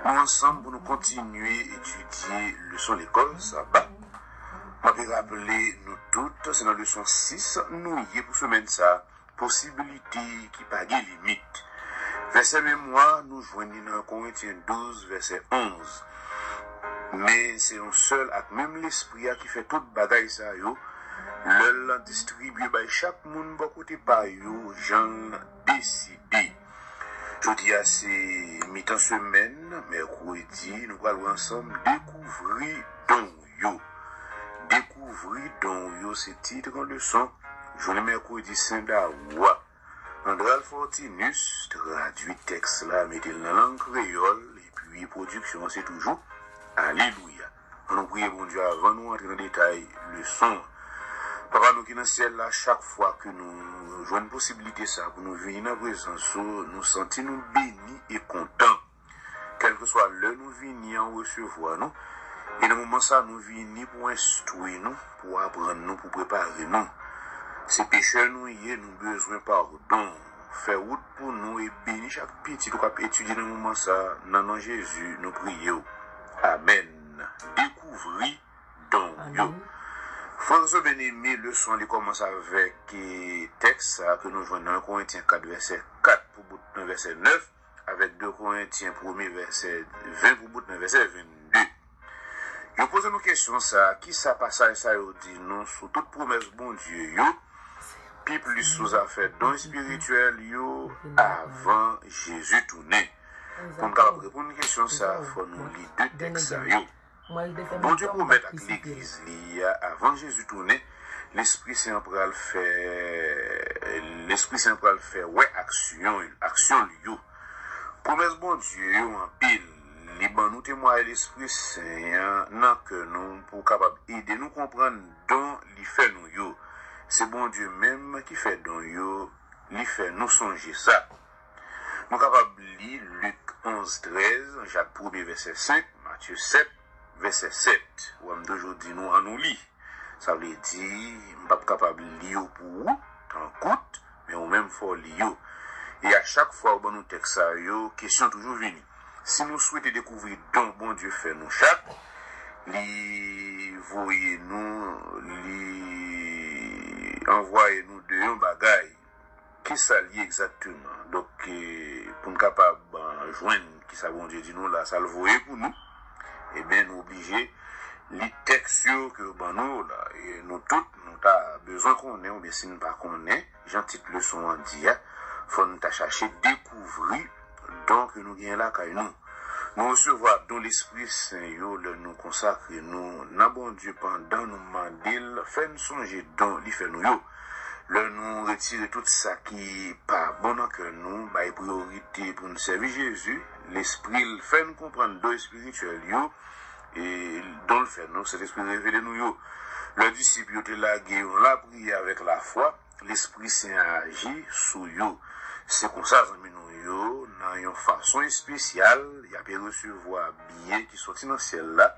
Nous ensemble pour nous continuer à étudier leçon l'école, sabbat. Je vais rappeler nous toutes, c'est dans la leçon 6, nous y est pour semaine ça, possibilité qui n'a pas de limite. Verset mémoire, nous joignons dans Corinthiens 12, verset 11. Mais c'est un seul, avec même l'esprit qui fait toute bagaille ça, le distribué par chaque monde beaucoup de payo, j'en décidé. Je dis à ces mi-temps semaine, mercredi, nous allons ensemble découvrir don yo. Découvrir don yo, c'est titre en leçon, journée mercredi saint d'Aoua. Andral Fortinus traduit texte là, mettez dans la langue créole, et puis production c'est toujours Alléluia. On prie bon Dieu avant nous entrer dans le détail, leçon. Papa, nous qui dans le ciel là, chaque fois que nous jouons une possibilité ça, pour nous venir dans la présence, nous sentir nous bénis et contents. Quel que soit l'heure nous venir en recevoir nous. Et dans le moment ça, nous venir pour instruire nous, pour apprendre nous, pour préparer nous. Ces pécheurs nous y est, nous besoin pardon. Faire route pour nous et bénir chaque petit qu'on peut étudier dans le moment ça, dans le nom de Jésus, nous prions. Amen. Découvrir donc. Frères bien-aimés, leçon les commence avec texte que nous jouons dans 1 Corinthiens 4, verset 4 pour bout de verset 9, avec 2 Corinthiens 1 verset 20 pour bout de verset 22. Je pose une question ça, qui ça passage ça yo dit nous sur toute promesse bon Dieu yo, puis plus sous affaire don spirituel yo avant Jésus tourné. Pour nous répondre à une question ça, faut nous lire deux textes ça yo. Bon Dieu promet à l'église avant Jésus tourné, l'Esprit Saint pral faire ouais action yo. Promesse bon Dieu en pile li ban nous témoigner l'Esprit Saint nan que nous pour capable aider nous comprendre don li fait nous yo. C'est bon Dieu même qui fait don yo, li fait nous songer ça. Nous capable lire Luc 11:13, Jacques 1 verset 5, Matthieu 7 verset 7. Ou am d'aujourd'hui nous en nous lit. Ça veut dire pas capable lire pour tant coûte, mais ou même faut lire. Et à chaque fois où nous texte ça yo, question toujours venue. Si nous souhaitons découvrir don bon Dieu fait nous chaque, li voyez nous, li envoyez nous de un bagage qui ça lié exactement. Donc pour nous capable joindre qui ça bon Dieu dit nous là ça le voyez pour nous. Et bien nous obligés les textes que ben nous là et nous toutes nous t'a besoin qu'on ait ou bien si nous pas qu'on ait, j'en petite leçon en dia, faut nous t'a chercher découvrir donc nous gagne là quand nous recevoir dans l'Esprit Saint yo le nous consacrer nous na bon Dieu pendant nous mandil fait nous songer dans li fait nous yo le nous retirer tout ça qui pas bon que nous ba priorité pour nous servir Jésus l'esprit le fait nous comprendre dans spirituel yo et dans le fait nous c'est l'esprit révélé nous yo le disciple était là on l'a prié avec la foi l'Esprit Saint agit sous yo c'est comme ça nous yo dans une façon spéciale il y a bien recevoir bien qui sorti dans ciel là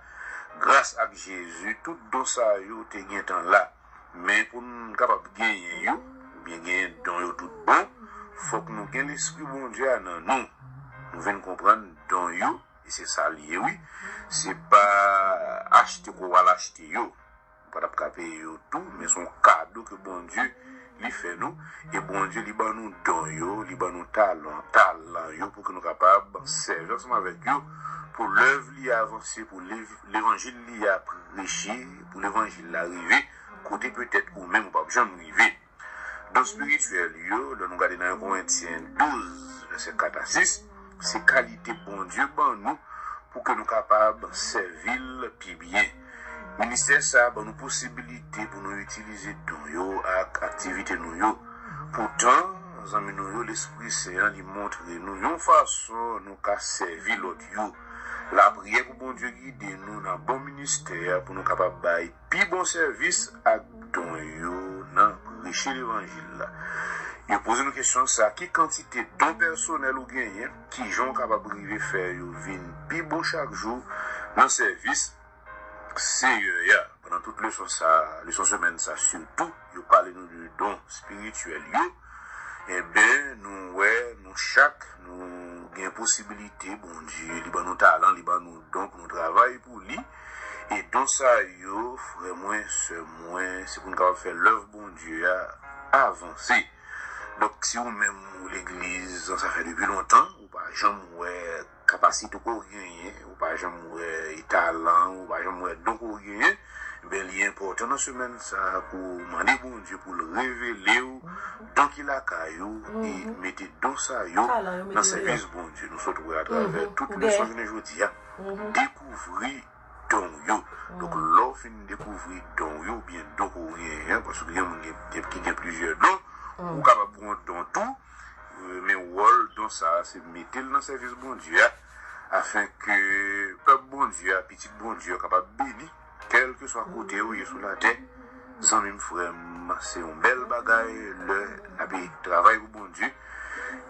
grâce à Jésus tout dans ça yo te gain temps là mais pour nous capable gagner yo bien gagner dans yo tout bon faut que nous gagne l'esprit bon Dieu dans nous venons comprendre dans yo et c'est ça lié oui c'est pas acheter pour l'acheter yo pas payer yo tout mais son cadeau que bon Dieu li fait nous et bon Dieu li ban nous don yo li ban nous talent yo pour que nous capable servir ensemble avec yo pour l'œuvre li avancer pour l'évangile li a prêcher pour l'évangile arriver côté peut-être ou même ou pas jamais arriver dans spirituel yo le nous garder dans Corinthiens 12 verset 4 à 6 c'est qualité bon Dieu ban nous pour que nous capable servir puis bien ministère ça ba nous possibilité pour nous utiliser don yo ak activité nous yo pourtant zami nous yo l'Esprit Saint lui montre nous une façon nous ka servir l'autre yo la prière pour bon Dieu guider nous dans bon ministère pour nous capable bailler puis bon service ak don yo dans prêcher l'évangile là et poser une question ça qui quantité don personnel ou gagné qui gens capable arriver faire yo vinn puis bon chaque jour dans service sérieux pendant toute leçon ça leçon semaine ça surtout yo parler nous de don spirituel yo et ben nous chaque nous gain possibilité bon Dieu li ba nous talent li ba nous don pour nous travail pour lui et dans ça yo frère moi c'est pour nous capable faire l'œuvre bon Dieu à avancer donc si ou même l'église ça fait depuis longtemps ou pas jamais capacité pour gagner ou pas jamais talent ou pas jamais donc pour gagner ben l'important dans semaine ça pour demander bon Dieu pour le révéler donc il a caillou et mettez dans ça yo dans service bon Dieu nous sommes à travers toute le son de aujourd'hui découvrir don yo donc l'on fin découvrir don yo bien donc rien parce que il y a plusieurs dons ou capable prendre don tout mais rôle dans ça c'est mettre dans service bon Dieu afin que peuple bon Dieu petit bon Dieu capable béni quel que soit côté où il est sur la terre sans même frère c'est un bel bagaille le n'avait travail pour bon Dieu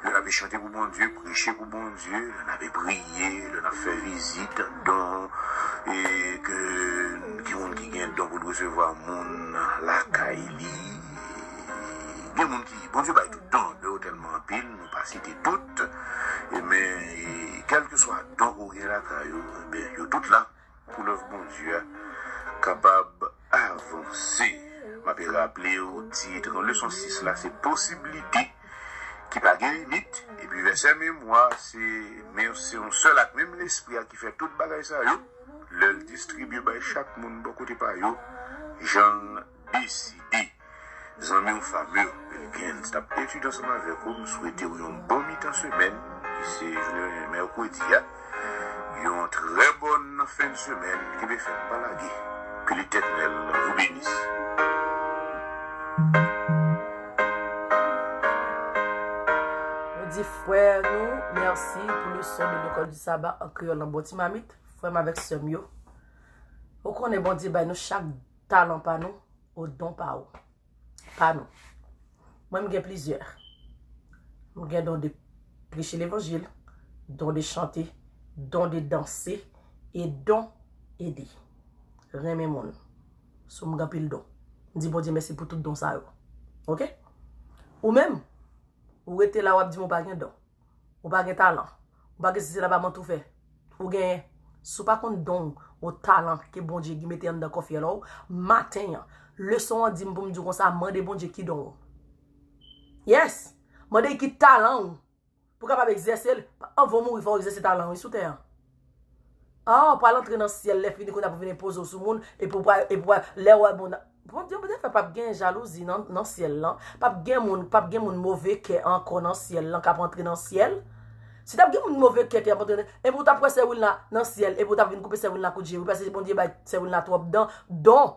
le n'avait chanté pour bon Dieu prêché pour bon Dieu le n'avait prié le n'a fait visite dans et que qui gagne donc pour recevoir mon la kaili il y a monde qui bon Dieu baille tout le temps de tellement pile nous pas citer toutes et mais quel que soit donc où il y a la caillou bien yo tout là pour l'œuvre bon Dieu capable avancer m'a peut rappeler au titre dans leçon 6 là c'est possibilité qui pas gain limite et puis verset mémoire c'est mais c'est un seul acte même l'esprit qui fait toute bagaille ça yo le distribuer par chaque monde beaucoup de par yo, j'en décidé. Amis ou fameux, bien, c'est étudié ensemble avec vous, nous souhaitons une bonne mi-temps semaine, qui c'est le mercredi, une très bonne fin de semaine, qui va faire par la guerre. Que l'Éternel vous bénisse. On dit frère nous, merci pour le son de l'école du sabbat en créole en Botimamite, frère avec Semio. Au qu'on est bon dit, nous chaque talent pas nous, au don pas nous. Pas nous. Moi, j'ai plusieurs. J'ai don de prêcher l'évangile, don de chanter, don de danser et don aider. Remè moun. Sou m'gan pile don. M'di bon Dieu merci pour tout don ça yo. OK? Ou même ou rete là ou ap di mon pa gen don. Ou pa gen talent. Ou pa gen si c'est là pas man tout fait. Ou gen sou pas kon don au talent que bon Dieu qui mette en dans coffre là matin leçon an di m'pou m'di kon ça mande bon Dieu qui don. Yes. Mande qui talent pour capable exercer avant mourir faut exercer talent sous terre. Ah, pour entrer dans le ciel, les filles qu'on a pour venir poser sur le monde et pour les ouais bon Dieu peut-être pas gain jalousie dans le ciel là, pas gain moun mauvais qui encore dans le ciel là qui entrer dans le ciel. Si tu as gain moun mauvais qui entrer et pour ta presser là dans le ciel et pour ta venir couper cerveau là coup Dieu parce que bon Dieu ba cerveau là trop dedans donc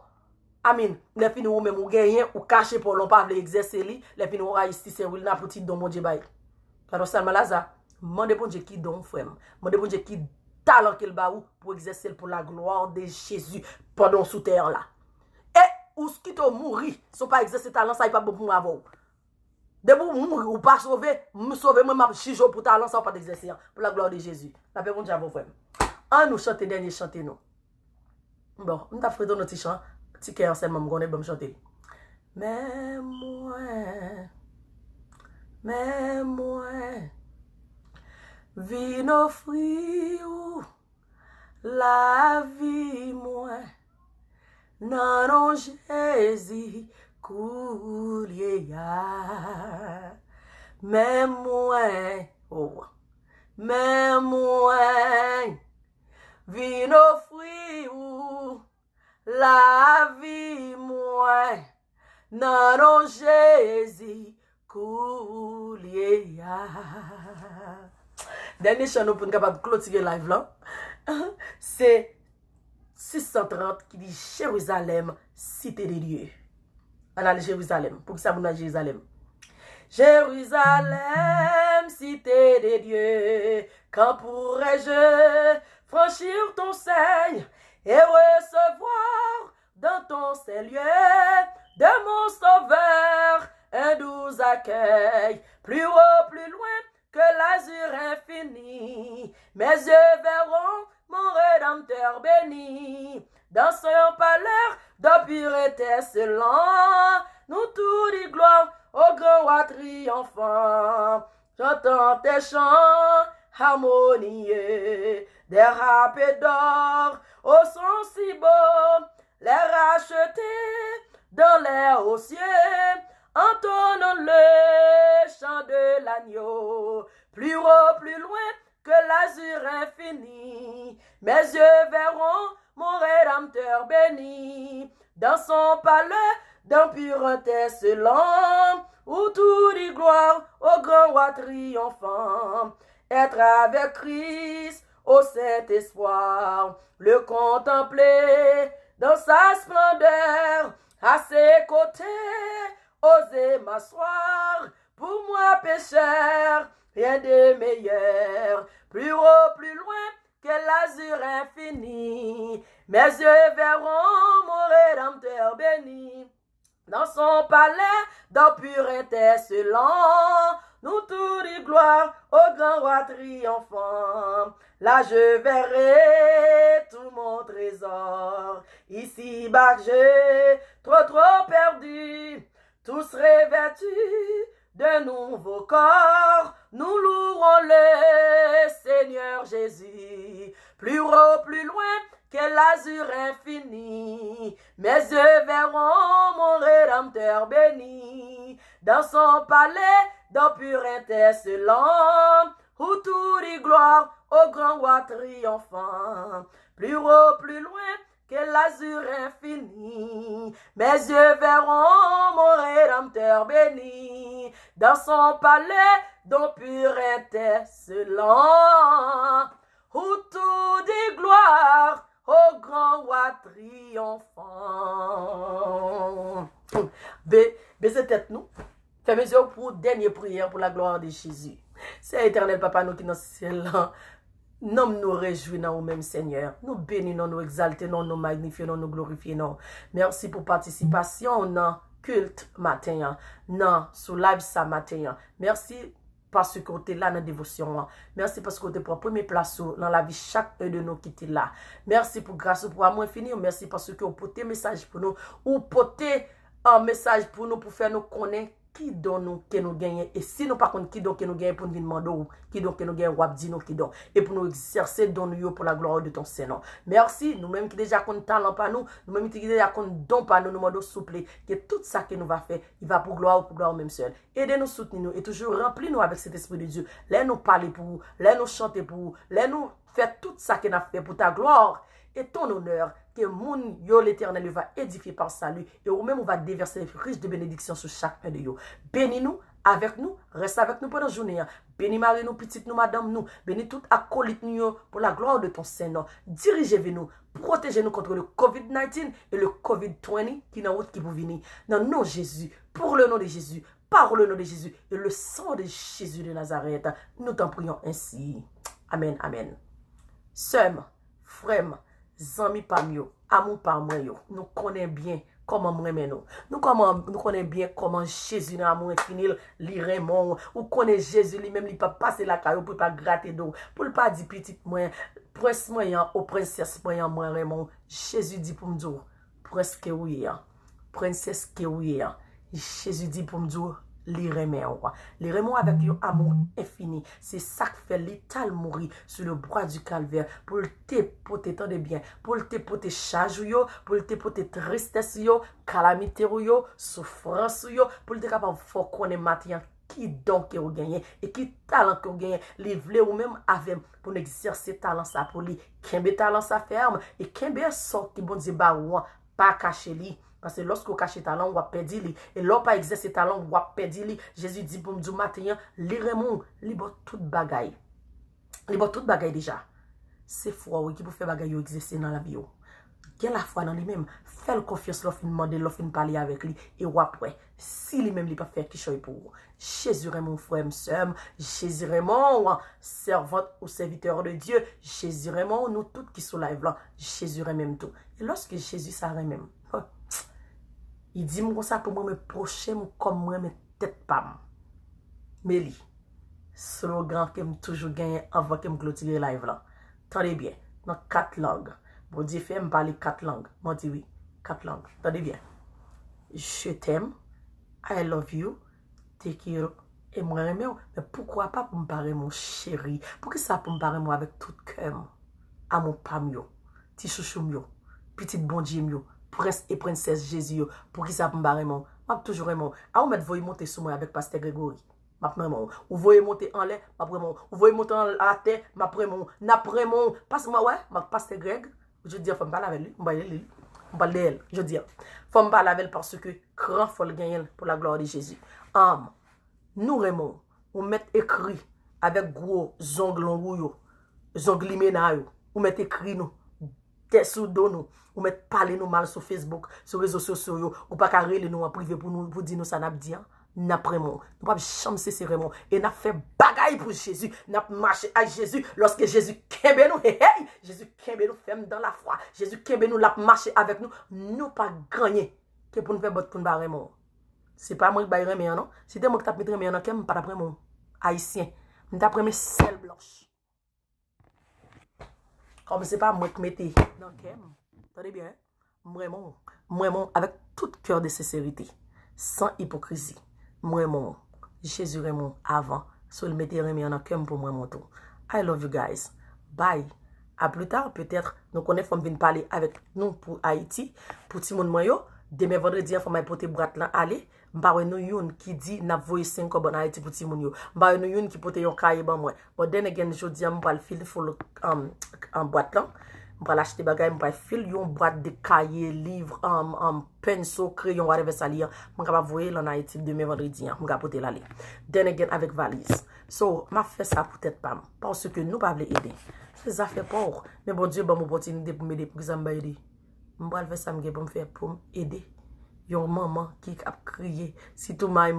amen les filles ou même ou gagner ou cacher pour l'on pas exercer li les filles ou ici cerveau là pour ti don bon Dieu ba. Alors seulement là ça demande bon Dieu qui don frère, demande bon Dieu qui talent qu'il ba ou pour exercer pour la gloire de Jésus pendant sous terre là. Et ou ce qui te mourir, sont pas exercer talent ça pas bon pour avoir. De pour mourir ou pas sauver, me sauver moi m'a chijo pour talent ça pas exercer pour la gloire de Jésus. La paix bon Dieu vos frères. En nous chanter dernier chanter nous. Bon, on t'a fait dans notre chant, petit cœur seulement me connaît bon chanter. Mais moi vin offrir la vie moi non Jésus coulier mais moi vin offrir la vie moi non Jésus coulier. Dernier channel pour nous capable clôturer live là. C'est 630 qui dit Jérusalem, cité de Dieu. On a Jérusalem. Pour que ça vous Jérusalem. Jérusalem, cité de Dieu. Quand pourrais-je franchir ton seuil et recevoir dans ton seul lieu de mon sauveur un doux accueil, plus haut, plus loin que l'azur infini, mes yeux verront mon Rédempteur béni. Dans son palais de pureté étincelant, nous tout dit gloire au grand roi triomphant. J'entends tes chants harmonieux, des râpés d'or au son si beau, les rachetés dans l'air aux cieux. Entonnons le chant de l'agneau, plus haut, plus loin que l'azur infini. Mes yeux verront mon Rédempteur béni, dans son palais d'un pur étincelant, où tout dit gloire au grand roi triomphant. Être avec Christ au saint espoir, le contempler dans sa splendeur, à ses côtés. Oser m'asseoir, pour moi pécheur, rien de meilleur, plus haut, plus loin que l'azur infini. Mes yeux verront mon Rédempteur béni, dans son palais d'un pur étincelant, nous tout dit gloire au grand roi triomphant. Là je verrai tout mon trésor, ici-bas j'ai trop perdu. Tous revêtus de nouveaux corps, nous louerons le Seigneur Jésus. Plus haut, plus loin que l'azur infini, mes yeux verront mon Rédempteur béni, dans son palais d'un pur étincelant, où tout dit gloire au grand roi triomphant. Plus haut, plus loin que l'azur infini, mes yeux verront mon Rédempteur béni, dans son palais dont pur intercellant, où tout dit gloire au grand roi triomphant. Baisez tête nous, fais mes yeux pour dernière prière pour la gloire de Jésus. C'est éternel Papa nous qui dans le ciel. Nous nous réjouissons nous-mêmes, Seigneur. Nous bénissons, nous exaltons, nous magnifions, nous glorifions. Merci pour participation dans culte matin, dans sous live ça matin. Merci parce que tu es là dans la dévotion. Merci parce que tu es pour première place dans la vie chacun de nous qui est là. Merci pour grâce pour amour infini. Merci parce que vous portez un message pour nous. Ou portez un message pour nous pour faire nous connaître qui donne nous que nous gagnons. Et si nous par contre qui donne que nous gagnons pour nous demander qui donne que nous gagnons wap di nous qui donne et pour nous exercer dans nous pour la gloire de ton Seigneur. Merci nous-mêmes qui déjà compte talent par nous, nous-mêmes qui déjà compte don par nous, nous demandons souple que tout ça que nous va faire, il va pour gloire même seul. Aidez-nous, soutenez-nous et toujours remplis-nous avec cet esprit de Dieu. Laisse nous parler pour vous, laisse nous chanter pour vous, laisse nous faire tout ça que nous avons fait pour ta gloire et ton honneur, que moun yo l'Éternel va édifier par salut et ou même on va déverser riche de bénédictions sur chacun de yo. Bénis-nous avec nous, reste avec nous pendant la journée. Bénis Marie nous, petite nous, madame nous, bénis tout acolyte nous pour la gloire de ton Seigneur. Dirigez-nous, protégez-nous contre le COVID-19 et le COVID-20 qui est en route qui vous venir. Dans le nom de Jésus, pour le nom de Jésus, par le nom de Jésus et le sang de Jésus de Nazareth, nous t'en prions ainsi. Amen, amen. Sœurs, frères, amis parmi nous, amour par moi, nous connaissons bien comment nous aimons. Nous connaissons bien comment Jésus dans l'amour infini, l'irrémont, ou connaît Jésus lui-même, il ne peut pas passer la caillou pour ne pas gratter d'eau, pour ne pas dire petit moi, prince moyen, ou princesse moyen, moi Raymond. Jésus dit pour me dire, prince que oui, princesse que oui. Jésus dit pour me dire, l'irrémont avec un amour infini. C'est ça qui fait l'étal mourir sur le bois du calvaire pour te porter tant de bien, pour te porter charge, pour te porter tristesse, calamité, souffrance, pour te capable de connaître maintenant qui donc que vous gagnez et qui talent que vous gagnez, livrer ou même avec pour exercer talent ça pour lui, qu'un talent ça ferme et qu'un sort qui bon Dieu ba ou pas cacher lui. Parce que lorsque vous cachez talent, vous perdre lui. Et lorsque vous exercez talent, vous perdre lui. Jésus dit pour me dire matin, l'irrémont, libre toute bagaille. Libre toute bagaille déjà. C'est foi oui, qui peut faire bagaille exercer dans la vie. Quelle la foi dans lui-même, fais confiance, l'offre demander, l'offre parler avec lui. Et ou après, si lui-même il pas faire quelque chose pour vous. Jésus est mon frère, soeur. Jésus est mon servante ou serviteur de Dieu. Jésus est mon nous toutes qui sont live là. Jésus est même tout. Et lorsque Jésus s'arrête même, il dit comme ça pour moi me procher comme moi me tête pas. Mais lui, slogan que me toujours gagné avant que me clôturer live là. Attendez bien, dans 4 langues. Bon Dieu fait me parler 4 langues. Moi dis oui, 4 langues. Attendez bien. Je t'aime, I love you, te quiero et moi aime. Mais pourquoi pas pour me parler mon chéri? Pourquoi ça pour me parler moi avec tout cœur? À mon pamio, petit chouchou mio, petit bon Dieu mio. Prince et princesse Jésus, pour qui ça me barre mon, m'a toujours aimé. Ah, on met voyer monter sur moi avec pasteur Grégory. M'a vraiment. Ou voyer monter en l'air, m'a vraiment. Ou voyer monter en la terre, m'a vraiment. N'après mon, passe moi ouais, m'a pasteur Greg. Je dis faut me parler avec lui, on va parler d'elle. Je dis faut me parler avec elle parce que grand faut le gagner pour la gloire de Jésus. Nous Raymond, on met écrit avec gros ongles rouillot, ongles ménayo, on met écrit nous. Sous nous ou mettre parler nous mal sur Facebook sur les réseaux sociaux ou pas carré nous en privé pour nous pour dire nous ça n'a dit n'après moi nous pas jamais cesser vraiment et n'a fait bagaille pour Jésus n'a marché avec Jésus lorsque Jésus kembe nous hey Jésus kembe nous ferme dans la foi Jésus kembe nous l'a marché avec nous pas gagner que pour nous faire bot pour nous vraiment c'est pas moi qui baille remé non c'était moi qui t'a mis remé non kem pas après mon haïtien nous t'a premier sel blanche. Comme c'est pas moi qui mettais dans le cœur. Attendez bien. Vraiment, avec tout cœur de sincérité. Sans hypocrisie. Vraiment, Jésus Raymond avant. Sur le mettre remis en cœur pour moi, mon tour. I love you guys. Bye. À plus tard, peut-être, nous connaissons venir parler avec nous pour Haïti. Pour tout le monde, demain vendredi, il faut m'apporter brat là. Allez. M'pa wè nou youn qui dit n'a voye 5 kob en Haïti pour ti moun yo. M'pa wè nou youn qui pote yon kaye ban moi. But then again, jodi m'pa le fil for en boîte là. M'pa l'acheter bagay, m'pa fil yon boîte de cahier, livre, pinceau, crayon, whatever ça li. M'ka pa voye en Haïti demain vendredi, m'ka pote la li. Then again avec valise. So, m'a fait ça peut-être pas parce que nous pas vle aider. C'est affaire pauvre. Mais bon Dieu, bon opportunité pour m'aider pour que ça m'aider. M'pa faire ça pour me faire pour aider. Yon maman qui a crié, surtout my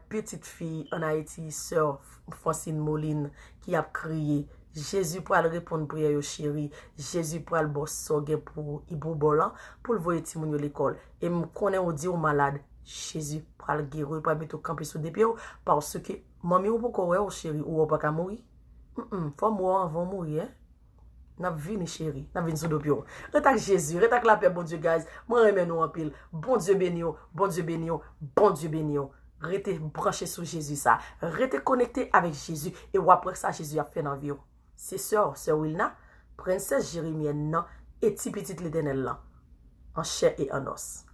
petite fille en Haïti, sœur Francine Moline, qui a crié. Jésus pour répondre prière yo chéri, Jésus pour le boss pour Ibou Bolan, pour le voyer ti moun yo l'école. Et me connaît on dit au malade, Jésus pour le guérir, pour mettre au camp sur des pieds parce que maman ou pas ou chéri ou pas ka mourir. Faut mourir avant mourir. Hein? N'a vini chéri, n'a vini sous dopio. Retak Jésus, retak la paix, bon Dieu, guys. Moi, remets nous en pile. Bon Dieu béni, bon Dieu béni, bon Dieu béni. Restez branché sur Jésus, ça. Restez connecté avec Jésus. Et après ça, Jésus a fait dans la vie. C'est sœur Wilna, princesse Jérémienne, et petit l'Éternel là, en chair et en os.